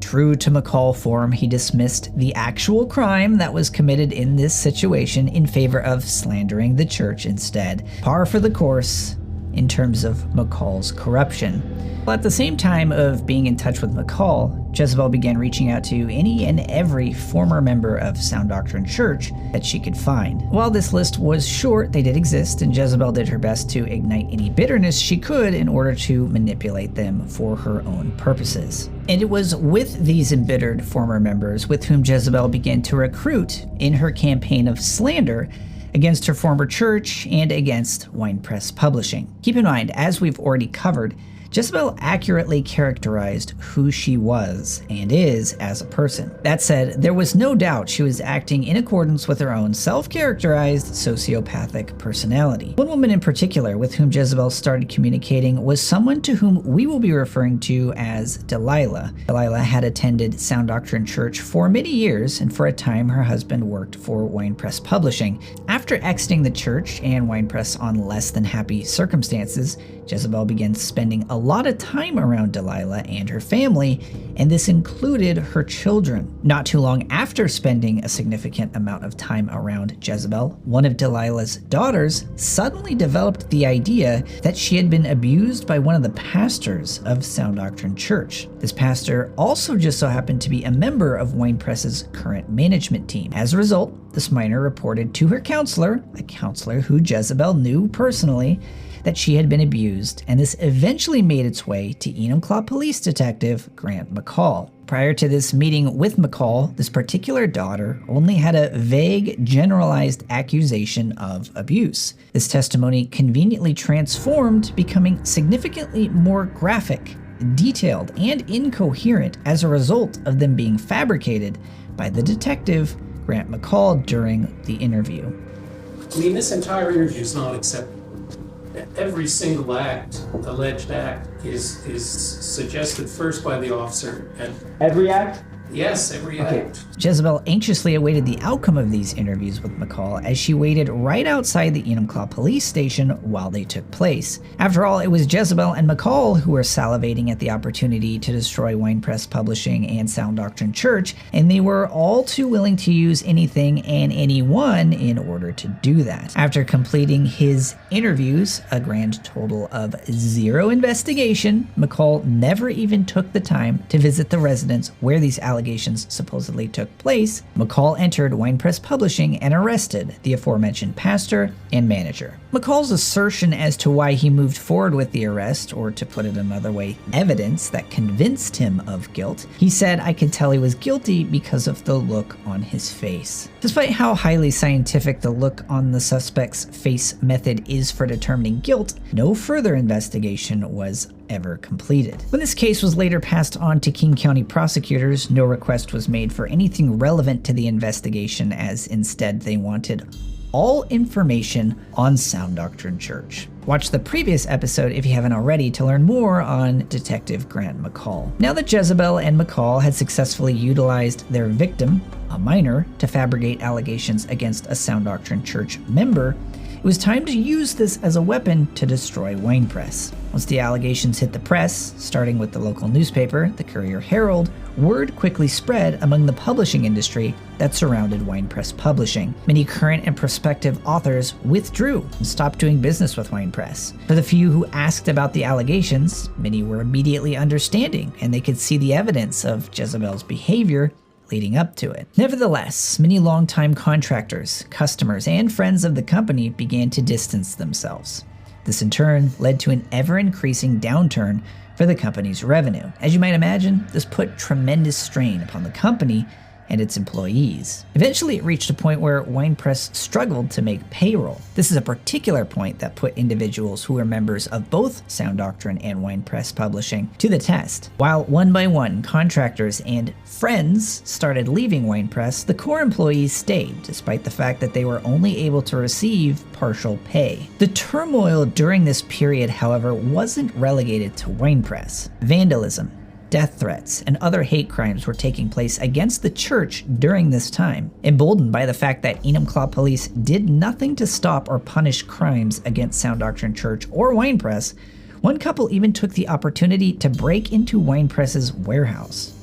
True to McCall form, he dismissed the actual crime that was committed in this situation in favor of slandering the church instead. Par for the course in terms of McCall's corruption. Well, at the same time of being in touch with McCall, Jezebel began reaching out to any and every former member of Sound Doctrine Church that she could find. While this list was short, they did exist, and Jezebel did her best to ignite any bitterness she could in order to manipulate them for her own purposes. And it was with these embittered former members with whom Jezebel began to recruit in her campaign of slander against her former church and against WinePress Publishing. Keep in mind, as we've already covered, Jezebel accurately characterized who she was and is as a person. That said, there was no doubt she was acting in accordance with her own self-characterized sociopathic personality. One woman in particular with whom Jezebel started communicating was someone to whom we will be referring to as Delilah. Delilah had attended Sound Doctrine Church for many years, and for a time her husband worked for WinePress Publishing. After exiting the church and WinePress on less than happy circumstances, Jezebel began spending a lot of time around Delilah and her family, and this included her children. Not too long after spending a significant amount of time around Jezebel, one of Delilah's daughters suddenly developed the idea that she had been abused by one of the pastors of Sound Doctrine Church. This pastor also just so happened to be a member of WinePress's current management team. As a result, this minor reported to her counselor, a counselor who Jezebel knew personally, that she had been abused, and this eventually made its way to Enumclaw Police Detective Grant McCall. Prior to this meeting with McCall, this particular daughter only had a vague, generalized accusation of abuse. This testimony conveniently transformed, becoming significantly more graphic, detailed, and incoherent as a result of them being fabricated by the detective Grant McCall during the interview. I mean, this entire interview is not acceptable. Every single alleged act, is suggested first by the officer. And Every act? Yes, every act. Jezebel anxiously awaited the outcome of these interviews with McCall as she waited right outside the Enumclaw police station while they took place. After all, it was Jezebel and McCall who were salivating at the opportunity to destroy WinePress Publishing and Sound Doctrine Church, and they were all too willing to use anything and anyone in order to do that. After completing his interviews, a grand total of 0 investigation, McCall never even took the time to visit the residence where these allegations supposedly took place. McCall entered WinePress Publishing and arrested the aforementioned pastor and manager. McCall's assertion as to why he moved forward with the arrest, or to put it another way, evidence that convinced him of guilt, he said, "I could tell he was guilty because of the look on his face." Despite how highly scientific the look on the suspect's face method is for determining guilt, no further investigation was ever completed. When this case was later passed on to King County prosecutors, no request was made for anything relevant to the investigation, as instead they wanted all information on Sound Doctrine Church. Watch the previous episode if you haven't already to learn more on Detective Grant McCall. Now that Jezebel and McCall had successfully utilized their victim, a minor, to fabricate allegations against a Sound Doctrine Church member, it was time to use this as a weapon to destroy WinePress. Once the allegations hit the press, starting with the local newspaper, the Courier-Herald, word quickly spread among the publishing industry that surrounded WinePress Publishing. Many current and prospective authors withdrew and stopped doing business with WinePress. For the few who asked about the allegations, many were immediately understanding, and they could see the evidence of Jezebel's behavior leading up to it. Nevertheless, many longtime contractors, customers, and friends of the company began to distance themselves. This in turn led to an ever-increasing downturn for the company's revenue. As you might imagine, this put tremendous strain upon the company and its employees. Eventually, it reached a point where WinePress struggled to make payroll. This is a particular point that put individuals who were members of both Sound Doctrine and WinePress Publishing to the test. While one by one contractors and friends started leaving WinePress, the core employees stayed, despite the fact that they were only able to receive partial pay. The turmoil during this period, however, wasn't relegated to WinePress. Vandalism, death threats, and other hate crimes were taking place against the church during this time. Emboldened by the fact that Enumclaw Police did nothing to stop or punish crimes against Sound Doctrine Church or WinePress, one couple even took the opportunity to break into WinePress's warehouse.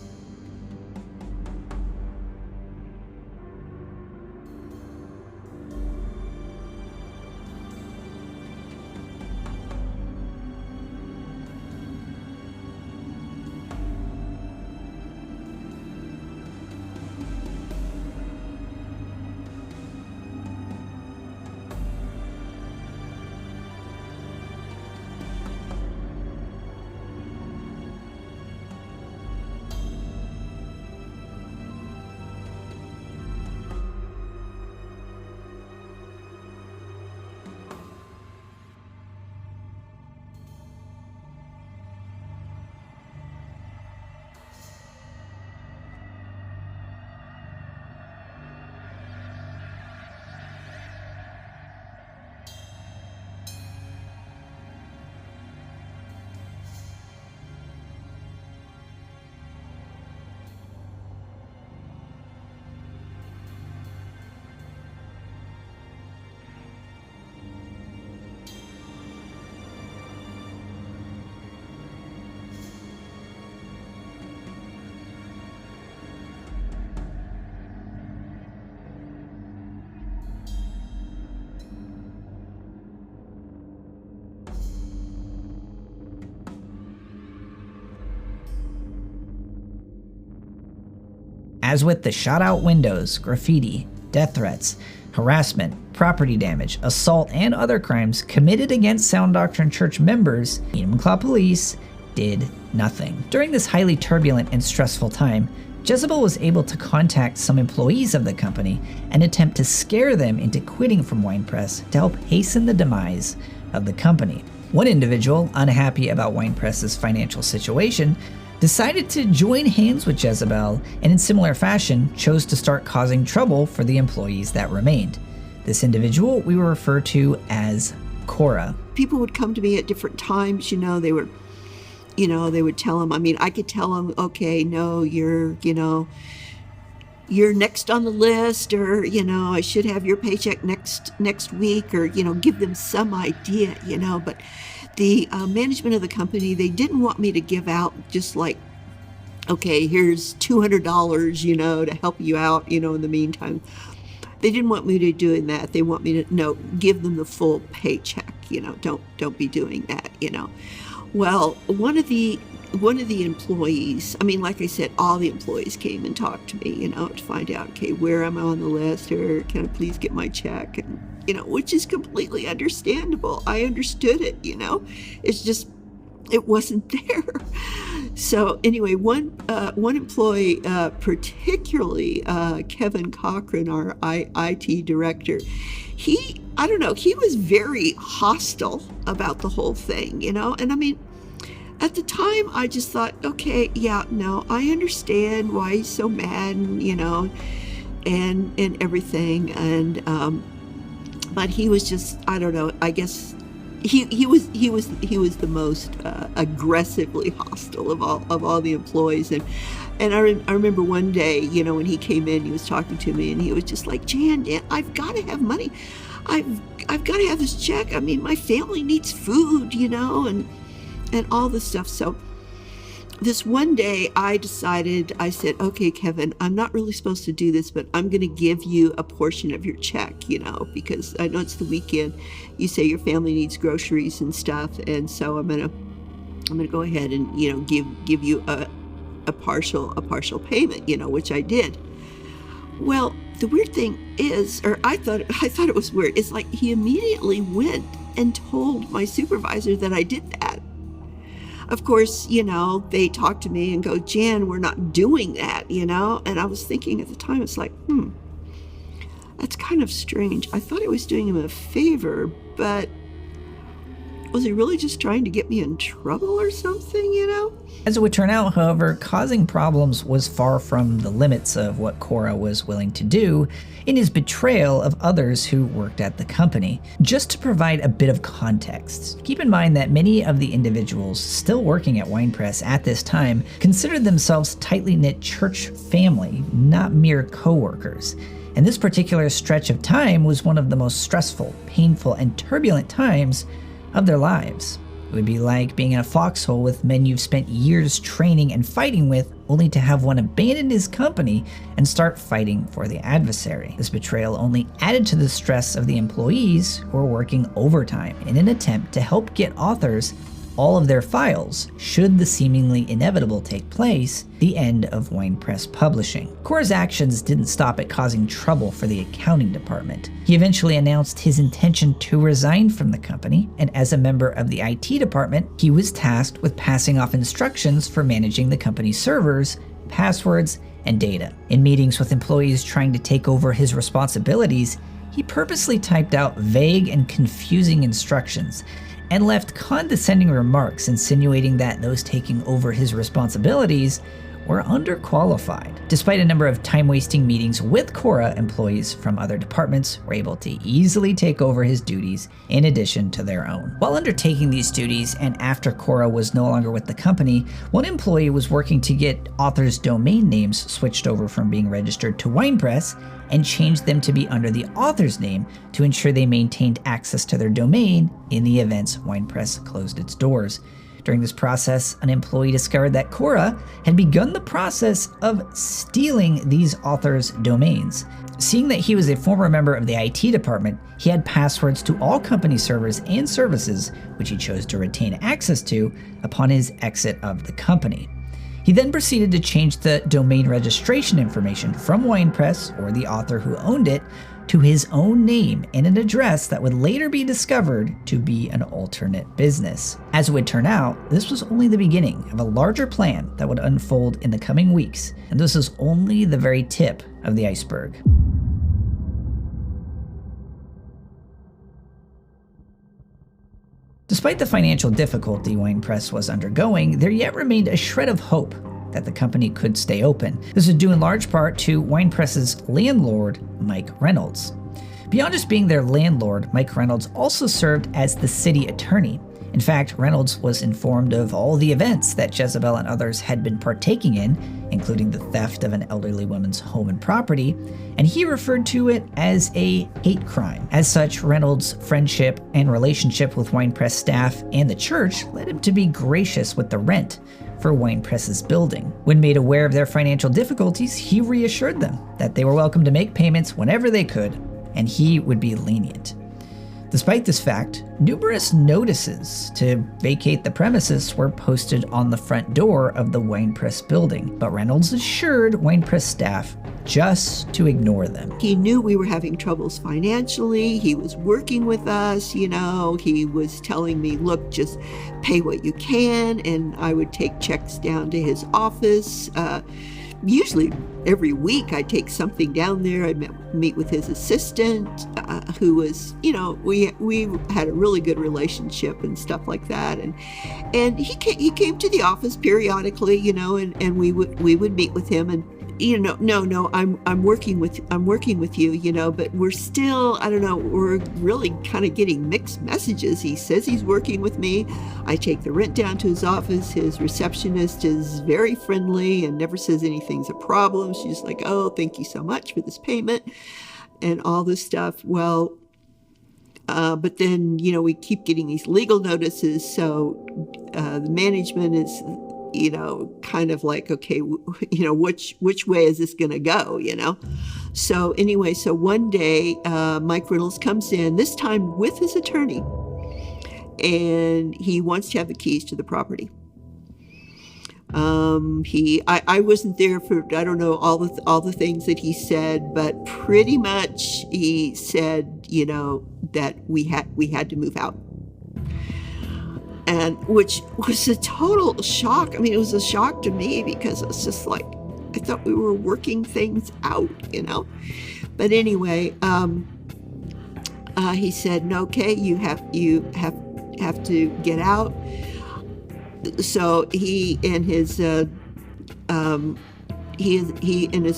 As with the shot out windows, graffiti, death threats, harassment, property damage, assault, and other crimes committed against Sound Doctrine Church members, Enumclaw Police did nothing. During this highly turbulent and stressful time, Jezebel was able to contact some employees of the company and attempt to scare them into quitting from WinePress to help hasten the demise of the company. One individual, unhappy about WinePress's financial situation, decided to join hands with Jezebel and in similar fashion chose to start causing trouble for the employees that remained. This individual we will refer to as Cora. People would come to me at different times, they would tell them, I could tell them, okay, no, you're next on the list, or, I should have your paycheck next week, or, give them some idea, but the management of the company, they didn't want me to give out just like, okay, here's $200, to help you out, in the meantime. They didn't want me to doing that. They want me to, give them the full paycheck, don't be doing that, Well, one of the employees, like I said, all the employees came and talked to me, to find out, okay, where am I on the list, or can I please get my check? And, which is completely understandable. I understood it, it's just, it wasn't there. So anyway, one employee, particularly Kevin Cochran, our IT director, he was very hostile about the whole thing, and at the time I just thought, okay, yeah, no, I understand why he's so mad, and everything, and but he was just, I guess he was the most aggressively hostile of all the employees, and I remember one day, when he came in, he was talking to me, and he was just like, Jan, I've got to have money. I've got to have this check. My family needs food, and all this stuff. So this one day I said, okay, Kevin, I'm not really supposed to do this, but I'm going to give you a portion of your check, because I know it's the weekend. You say your family needs groceries and stuff. And so I'm going to go ahead and, give you a partial payment, which I did. Well, the weird thing is, or I thought it was weird, it's like he immediately went and told my supervisor that I did that. Of course, they talked to me and go, Jan, we're not doing that, and I was thinking at the time, it's like, that's kind of strange. I thought I was doing him a favor, but was he really just trying to get me in trouble or something, As it would turn out, however, causing problems was far from the limits of what Cora was willing to do in his betrayal of others who worked at the company. Just to provide a bit of context, keep in mind that many of the individuals still working at WinePress at this time considered themselves tightly knit church family, not mere co-workers. And this particular stretch of time was one of the most stressful, painful, and turbulent times of their lives. It would be like being in a foxhole with men you've spent years training and fighting with, only to have one abandon his company and start fighting for the adversary. This betrayal only added to the stress of the employees who were working overtime in an attempt to help get authors all of their files, should the seemingly inevitable take place, the end of WinePress Publishing. Cora's actions didn't stop at causing trouble for the accounting department. He eventually announced his intention to resign from the company, and as a member of the IT department, he was tasked with passing off instructions for managing the company's servers, passwords, and data. In meetings with employees trying to take over his responsibilities, he purposely typed out vague and confusing instructions and left condescending remarks insinuating that those taking over his responsibilities were underqualified. Despite a number of time-wasting meetings with Cora, employees from other departments were able to easily take over his duties in addition to their own. While undertaking these duties, and after Cora was no longer with the company, one employee was working to get authors' domain names switched over from being registered to WinePress and changed them to be under the author's name to ensure they maintained access to their domain in the events WinePress closed its doors. During this process, an employee discovered that Cora had begun the process of stealing these authors' domains. Seeing that he was a former member of the IT department, he had passwords to all company servers and services, which he chose to retain access to upon his exit of the company. He then proceeded to change the domain registration information from WinePress, or the author who owned it, to his own name and an address that would later be discovered to be an alternate business. As it would turn out, this was only the beginning of a larger plan that would unfold in the coming weeks, and this is only the very tip of the iceberg. Despite the financial difficulty WinePress was undergoing, there yet remained a shred of hope that the company could stay open. This was due in large part to WinePress's landlord, Mike Reynolds. Beyond just being their landlord, Mike Reynolds also served as the city attorney. In fact, Reynolds was informed of all the events that Jezebel and others had been partaking in, including the theft of an elderly woman's home and property, and he referred to it as a hate crime. As such, Reynolds' friendship and relationship with WinePress staff and the church led him to be gracious with the rent for WinePress's building. When made aware of their financial difficulties, he reassured them that they were welcome to make payments whenever they could, and he would be lenient. Despite this fact, numerous notices to vacate the premises were posted on the front door of the WinePress building, but Reynolds assured WinePress staff just to ignore them. He knew we were having troubles financially. He was working with us, he was telling me, look, just pay what you can, and I would take checks down to his office. Usually every week I take something down there. I meet with his assistant, who was, we had a really good relationship and stuff like that. And he came to the office periodically, and we would meet with him. And no, I'm working with you, but we're still, I don't know, we're really kind of getting mixed messages. He says he's working with me. I take the rent down to his office. His receptionist is very friendly and never says anything's a problem. She's like, oh, thank you so much for this payment and all this stuff. Well, but then, we keep getting these legal notices. So the management is, kind of like, okay, which way is this going to go, So anyway, so one day, Mike Reynolds comes in, this time with his attorney, and he wants to have the keys to the property. I wasn't there for, I don't know, all the things that he said, but pretty much he said, that we had to move out. And which was a total shock. I mean, it was a shock to me because it's just like, I thought we were working things out, But anyway, he said, no, okay, you have to get out. So he and his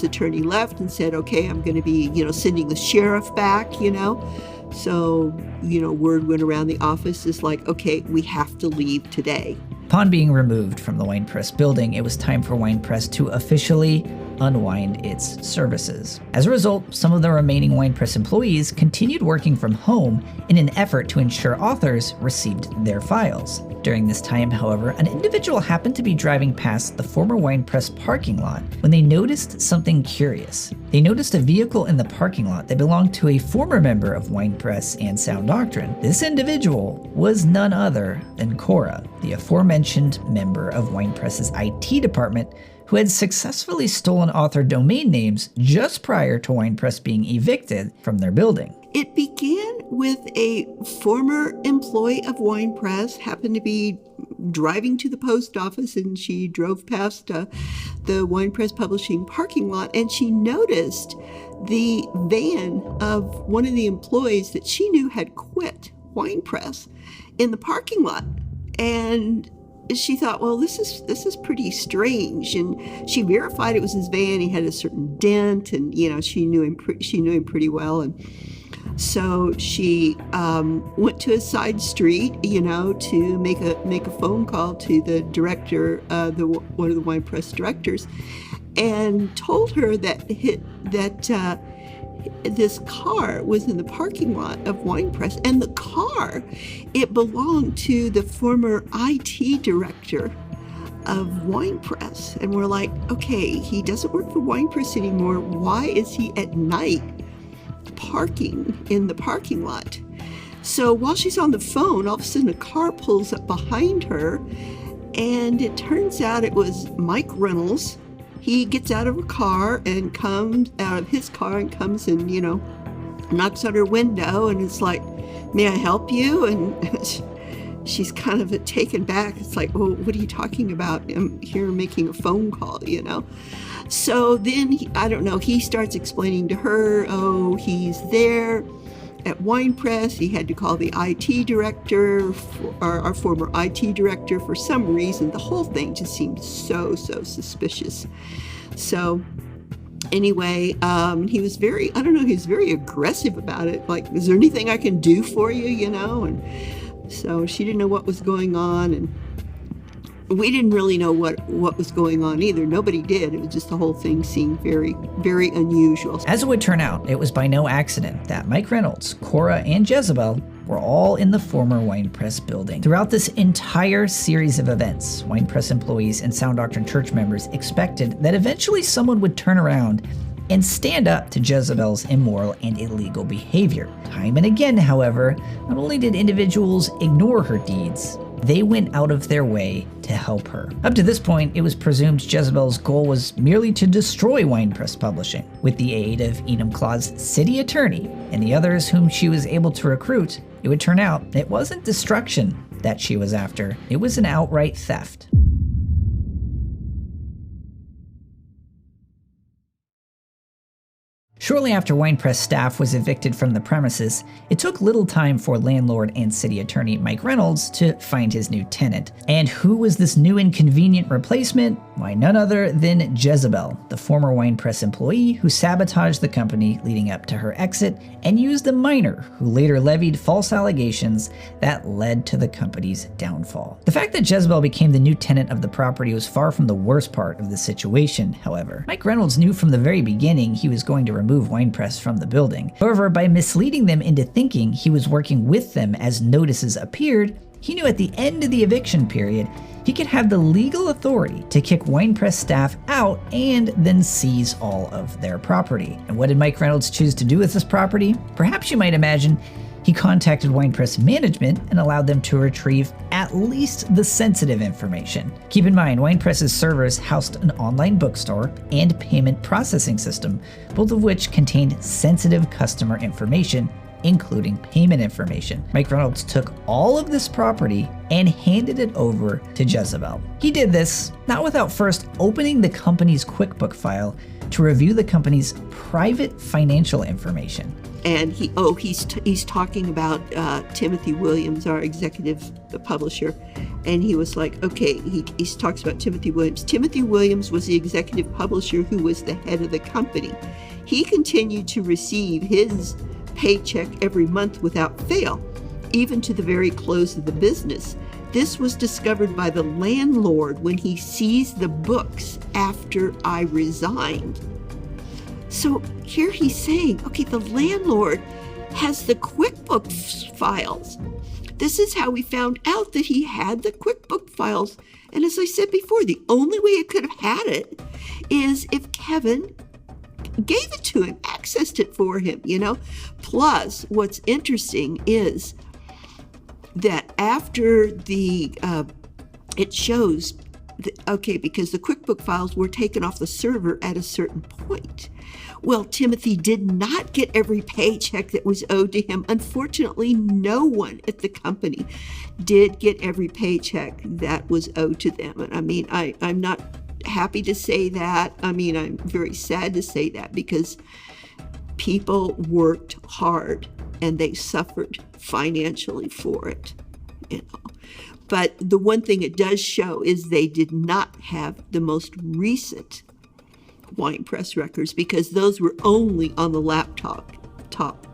attorney left and said, okay, I'm going to be, sending the sheriff back, So, word went around the office is like, okay, we have to leave today. Upon being removed from the WinePress building, it was time for WinePress to officially unwind its services. As a result, some of the remaining WinePress employees continued working from home in an effort to ensure authors received their files. During this time, however, an individual happened to be driving past the former WinePress parking lot when they noticed something curious. They noticed a vehicle in the parking lot that belonged to a former member of WinePress and Sound Doctrine. This individual was none other than Cora, the aforementioned member of WinePress's IT department, who had successfully stolen author domain names just prior to WinePress being evicted from their building. It began with a former employee of WinePress, happened to be driving to the post office, and she drove past the WinePress Publishing parking lot, and she noticed the van of one of the employees that she knew had quit WinePress in the parking lot. And she thought, well, this is pretty strange, and she verified it was his van. He had a certain dent, and she knew him pretty well, and so she went to a side street, to make a phone call to the director, one of the WinePress directors, and told her that this car was in the parking lot of WinePress, and the car, it belonged to the former IT director of WinePress. And we're like, okay, he doesn't work for WinePress anymore. Why is he at night parking in the parking lot? So while she's on the phone, all of a sudden a car pulls up behind her, And it turns out it was Mike Reynolds. He gets out of his car and comes and, knocks on her window and it's like, "May I help you?" And she's kind of taken back. It's like, "Well, what are you talking about? I'm here making a phone call, So then, he starts explaining to her, he's there at WinePress. He had to call the IT director, our former IT director, for some reason. The whole thing just seemed so suspicious. So anyway, he was very aggressive about it. Like, "Is there anything I can do for you, And so she didn't know what was going on, and we didn't really know what was going on either. Nobody did. It was just the whole thing seemed very, very unusual. As it would turn out, it was by no accident that Mike Reynolds, Cora, and Jezebel were all in the former WinePress building. Throughout this entire series of events, WinePress employees and Sound Doctrine church members expected that eventually someone would turn around and stand up to Jezebel's immoral and illegal behavior. Time and again, however, not only did individuals ignore her deeds, they went out of their way to help her. Up to this point, it was presumed Jezebel's goal was merely to destroy WinePress Publishing. With the aid of Enumclaw's city attorney and the others whom she was able to recruit, it would turn out it wasn't destruction that she was after, it was an outright theft. Shortly after WinePress staff was evicted from the premises, it took little time for landlord and city attorney Mike Reynolds to find his new tenant. And who was this new and convenient replacement? Why, none other than Jezebel, the former WinePress employee who sabotaged the company leading up to her exit and used a minor who later levied false allegations that led to the company's downfall. The fact that Jezebel became the new tenant of the property was far from the worst part of the situation, however. Mike Reynolds knew from the very beginning he was going to remove WinePress from the building. However, by misleading them into thinking he was working with them as notices appeared, he knew at the end of the eviction period, he could have the legal authority to kick WinePress staff out and then seize all of their property. And what did Mike Reynolds choose to do with this property? Perhaps you might imagine he contacted WinePress management and allowed them to retrieve at least the sensitive information. Keep in mind, WinePress's servers housed an online bookstore and payment processing system, both of which contained sensitive customer information, including payment information. Mike Reynolds took all of this property and handed it over to Jezebel. He did this not without first opening the company's QuickBook file to review the company's private financial information. And he's talking about Timothy Williams, our executive publisher, and he was like, okay, he talks about Timothy Williams. Timothy Williams was the executive publisher who was the head of the company. He continued to receive his paycheck every month without fail, even to the very close of the business. This was discovered by the landlord when he seized the books after I resigned. So here he's saying, okay, the landlord has the QuickBook files. This is how we found out that he had the QuickBook files. And as I said before, the only way it could have had it is if Kevin gave it to him, accessed it for him, Plus, what's interesting is that after it shows, because the QuickBook files were taken off the server at a certain point. Well, Timothy did not get every paycheck that was owed to him. Unfortunately, no one at the company did get every paycheck that was owed to them. And I mean, I'm not happy to say that. I mean, I'm very sad to say that because people worked hard and they suffered financially for it, But the one thing it does show is they did not have the most recent WinePress records because those were only on the laptop.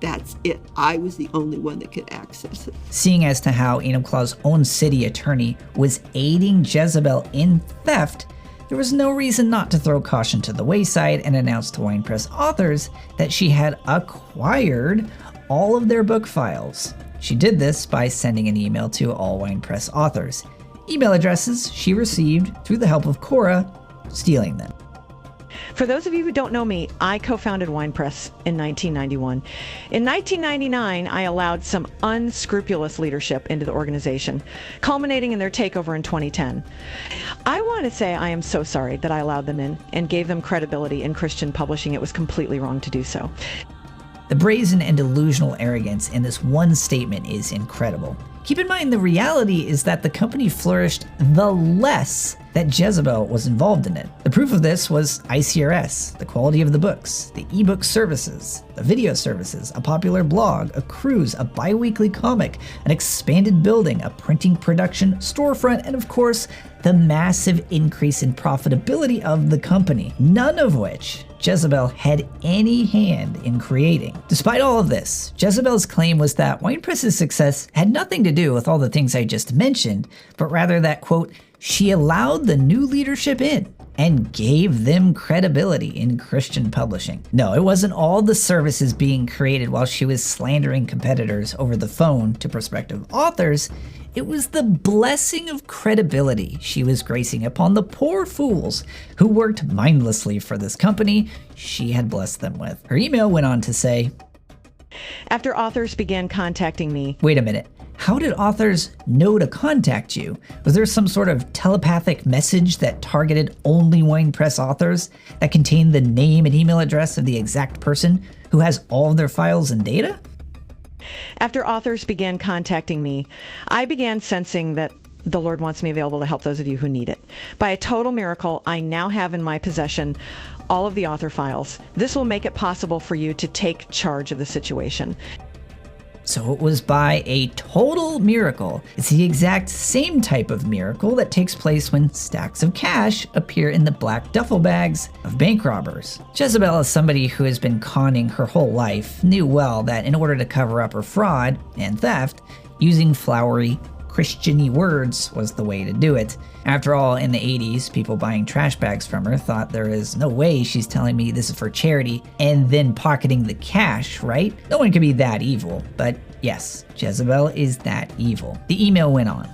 That's it. I was the only one that could access it. Seeing as to how Enumclaw's own city attorney was aiding Jezebel in theft, there was no reason not to throw caution to the wayside and announce to WinePress authors that she had acquired all of their book files. She did this by sending an email to all WinePress authors, email addresses she received through the help of Cora, stealing them. For those of you who don't know me, I co-founded WinePress in 1991. In 1999, I allowed some unscrupulous leadership into the organization, culminating in their takeover in 2010. I want to say I am so sorry that I allowed them in and gave them credibility in Christian publishing. It was completely wrong to do so. The brazen and delusional arrogance in this one statement is incredible. Keep in mind, the reality is that the company flourished the less that Jezebel was involved in it. The proof of this was ICRS, the quality of the books, the ebook services, the video services, a popular blog, a cruise, a bi-weekly comic, an expanded building, a printing production storefront, and of course, the massive increase in profitability of the company, none of which Jezebel had any hand in creating. Despite all of this, Jezebel's claim was that WinePress's success had nothing to do with all the things I just mentioned, but rather that, quote, she allowed the new leadership in and gave them credibility in Christian publishing. No, it wasn't all the services being created while she was slandering competitors over the phone to prospective authors. It was the blessing of credibility she was gracing upon the poor fools who worked mindlessly for this company she had blessed them with. Her email went on to say, after authors began contacting me. Wait a minute. How did authors know to contact you? Was there some sort of telepathic message that targeted only WinePress authors that contained the name and email address of the exact person who has all of their files and data? After authors began contacting me, I began sensing that the Lord wants me available to help those of you who need it. By a total miracle, I now have in my possession all of the author files. This will make it possible for you to take charge of the situation. So it was by a total miracle. It's the exact same type of miracle that takes place when stacks of cash appear in the black duffel bags of bank robbers. Jezebel, as somebody who has been conning her whole life, knew well that in order to cover up her fraud and theft, using flowery, Christian-y words was the way to do it. After all, in the 80s, people buying trash bags from her thought there is no way she's telling me this is for charity and then pocketing the cash, right? No one could be that evil, but yes, Jezebel is that evil. The email went on.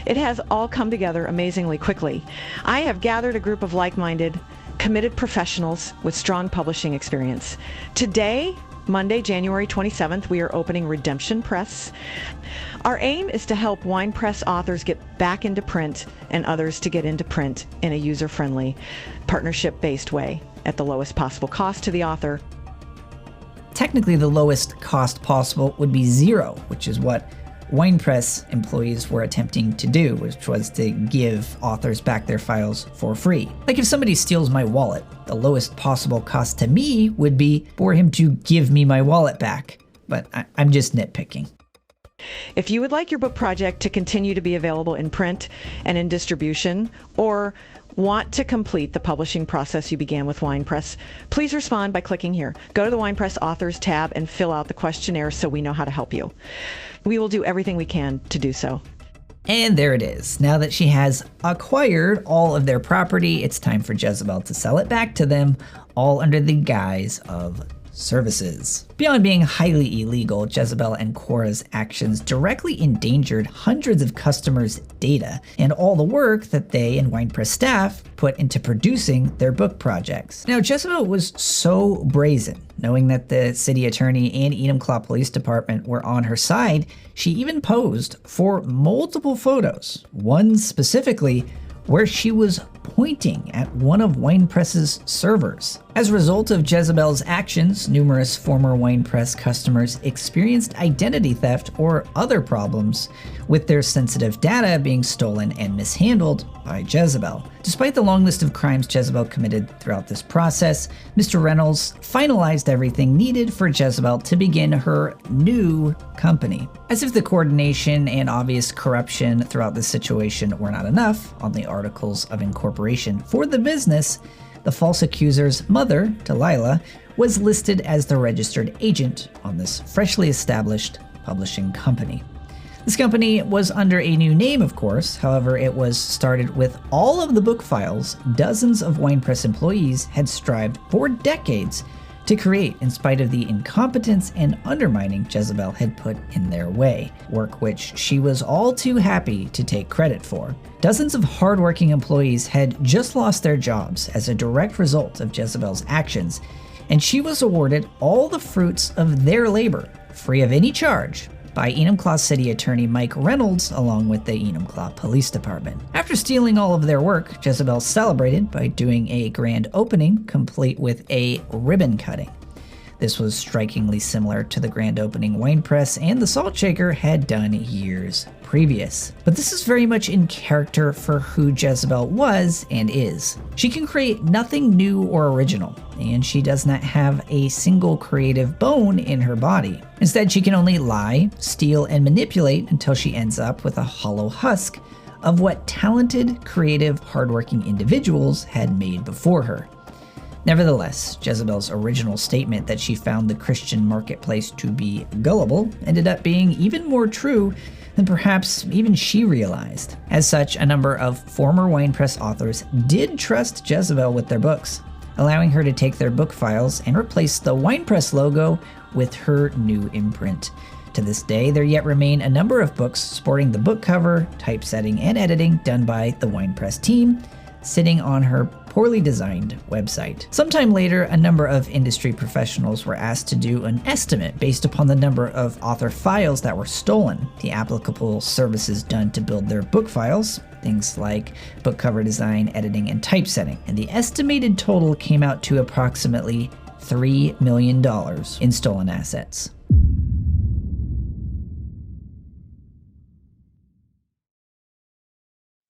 It has all come together amazingly quickly. I have gathered a group of like-minded, committed professionals with strong publishing experience. Today, Monday, January 27th, we are opening Redemption Press. Our aim is to help WinePress authors get back into print and others to get into print in a user-friendly, partnership-based way at the lowest possible cost to the author. Technically, the lowest cost possible would be zero, which is what WinePress employees were attempting to do, which was to give authors back their files for free. Like if somebody steals my wallet, the lowest possible cost to me would be for him to give me my wallet back. But I'm just nitpicking. If you would like your book project to continue to be available in print and in distribution, or want to complete the publishing process you began with WinePress, please respond by clicking here. Go to the WinePress Authors tab and fill out the questionnaire so we know how to help you. We will do everything we can to do so. And there it is. Now that she has acquired all of their property, it's time for Jezebel to sell it back to them, all under the guise of services. Beyond being highly illegal, Jezebel and Quora's actions directly endangered hundreds of customers' data and all the work that they and WinePress staff put into producing their book projects. Now, Jezebel was so brazen, knowing that the city attorney and Enumclaw Police Department were on her side, she even posed for multiple photos, one specifically where she was pointing at one of WinePress's servers. As a result of Jezebel's actions, numerous former WinePress customers experienced identity theft or other problems with their sensitive data being stolen and mishandled by Jezebel. Despite the long list of crimes Jezebel committed throughout this process, Mr. Reynolds finalized everything needed for Jezebel to begin her new company. As if the coordination and obvious corruption throughout this situation were not enough, on the articles of incorporation for the business, the false accuser's mother, Delilah, was listed as the registered agent on this freshly established publishing company. This company was under a new name, of course. However, it was started with all of the book files dozens of WinePress employees had strived for decades to create in spite of the incompetence and undermining Jezebel had put in their way, work which she was all too happy to take credit for. Dozens of hardworking employees had just lost their jobs as a direct result of Jezebel's actions, and she was awarded all the fruits of their labor, free of any charge, by Enumclaw City Attorney Mike Reynolds along with the Enumclaw Police Department. After stealing all of their work, Jezebel celebrated by doing a grand opening complete with a ribbon cutting. This was strikingly similar to the grand opening WinePress and the Salt Shaker had done years previous. But this is very much in character for who Jezebel was and is. She can create nothing new or original, and she does not have a single creative bone in her body. Instead, she can only lie, steal, and manipulate until she ends up with a hollow husk of what talented, creative, hardworking individuals had made before her. Nevertheless, Jezebel's original statement that she found the Christian marketplace to be gullible ended up being even more true than perhaps even she realized. As such, a number of former WinePress authors did trust Jezebel with their books, allowing her to take their book files and replace the WinePress logo with her new imprint. To this day, there yet remain a number of books sporting the book cover, typesetting, and editing done by the WinePress team, sitting on her poorly designed website. Sometime later, a number of industry professionals were asked to do an estimate based upon the number of author files that were stolen, the applicable services done to build their book files, things like book cover design, editing, and typesetting, and the estimated total came out to approximately $3 million in stolen assets.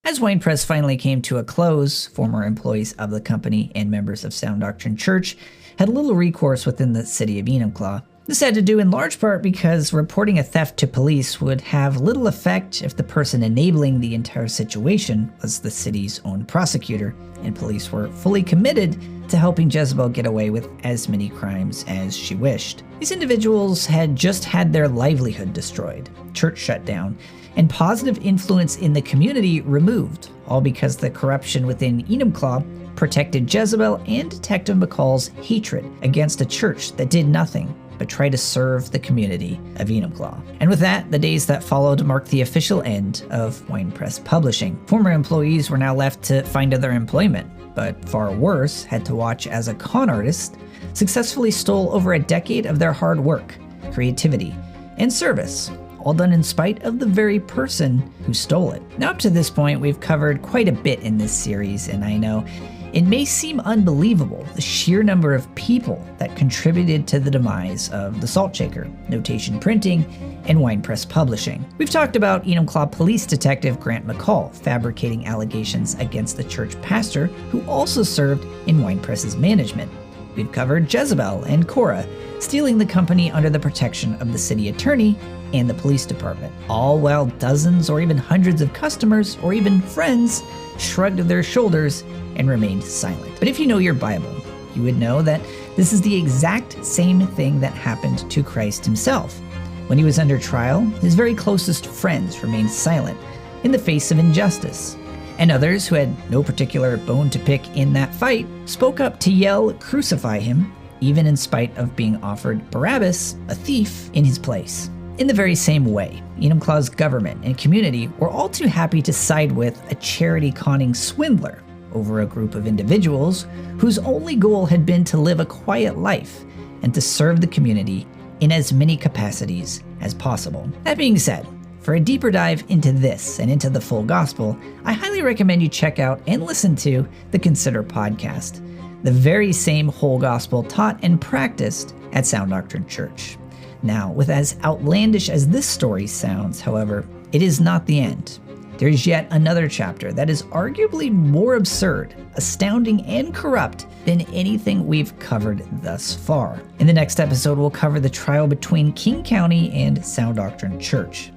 As WinePress finally came to a close, former employees of the company and members of Sound Doctrine Church had little recourse within the city of Enumclaw. This had to do in large part because reporting a theft to police would have little effect if the person enabling the entire situation was the city's own prosecutor, and police were fully committed to helping Jezebel get away with as many crimes as she wished. These individuals had just had their livelihood destroyed, church shut down, and positive influence in the community removed, all because the corruption within Enumclaw protected Jezebel and Detective McCall's hatred against a church that did nothing but try to serve the community of Enumclaw. And with that, the days that followed marked the official end of WinePress Publishing. Former employees were now left to find other employment, but far worse, had to watch as a con artist successfully stole over a decade of their hard work, creativity, and service, all done in spite of the very person who stole it. Now up to this point, we've covered quite a bit in this series, and I know it may seem unbelievable, the sheer number of people that contributed to the demise of the Salt Shaker, Notation Printing, and WinePress Publishing. We've talked about Enumclaw Police Detective Grant McCall fabricating allegations against the church pastor who also served in WinePress's management. We've covered Jezebel and Cora stealing the company under the protection of the city attorney and the police department, all while dozens or even hundreds of customers or even friends shrugged their shoulders and remained silent. But if you know your Bible, you would know that this is the exact same thing that happened to Christ himself. When he was under trial, his very closest friends remained silent in the face of injustice, and others who had no particular bone to pick in that fight spoke up to yell, "Crucify him," even in spite of being offered Barabbas, a thief, in his place. In the very same way, Enumclaw's government and community were all too happy to side with a charity-conning swindler over a group of individuals whose only goal had been to live a quiet life and to serve the community in as many capacities as possible. That being said, for a deeper dive into this and into the full gospel, I highly recommend you check out and listen to the Consider podcast, the very same whole gospel taught and practiced at Sound Doctrine Church. Now, with as outlandish as this story sounds, however, it is not the end. There is yet another chapter that is arguably more absurd, astounding, and corrupt than anything we've covered thus far. In the next episode, we'll cover the trial between King County and Sound Doctrine Church.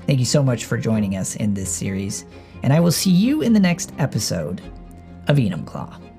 Thank you so much for joining us in this series, and I will see you in the next episode of Enumclaw.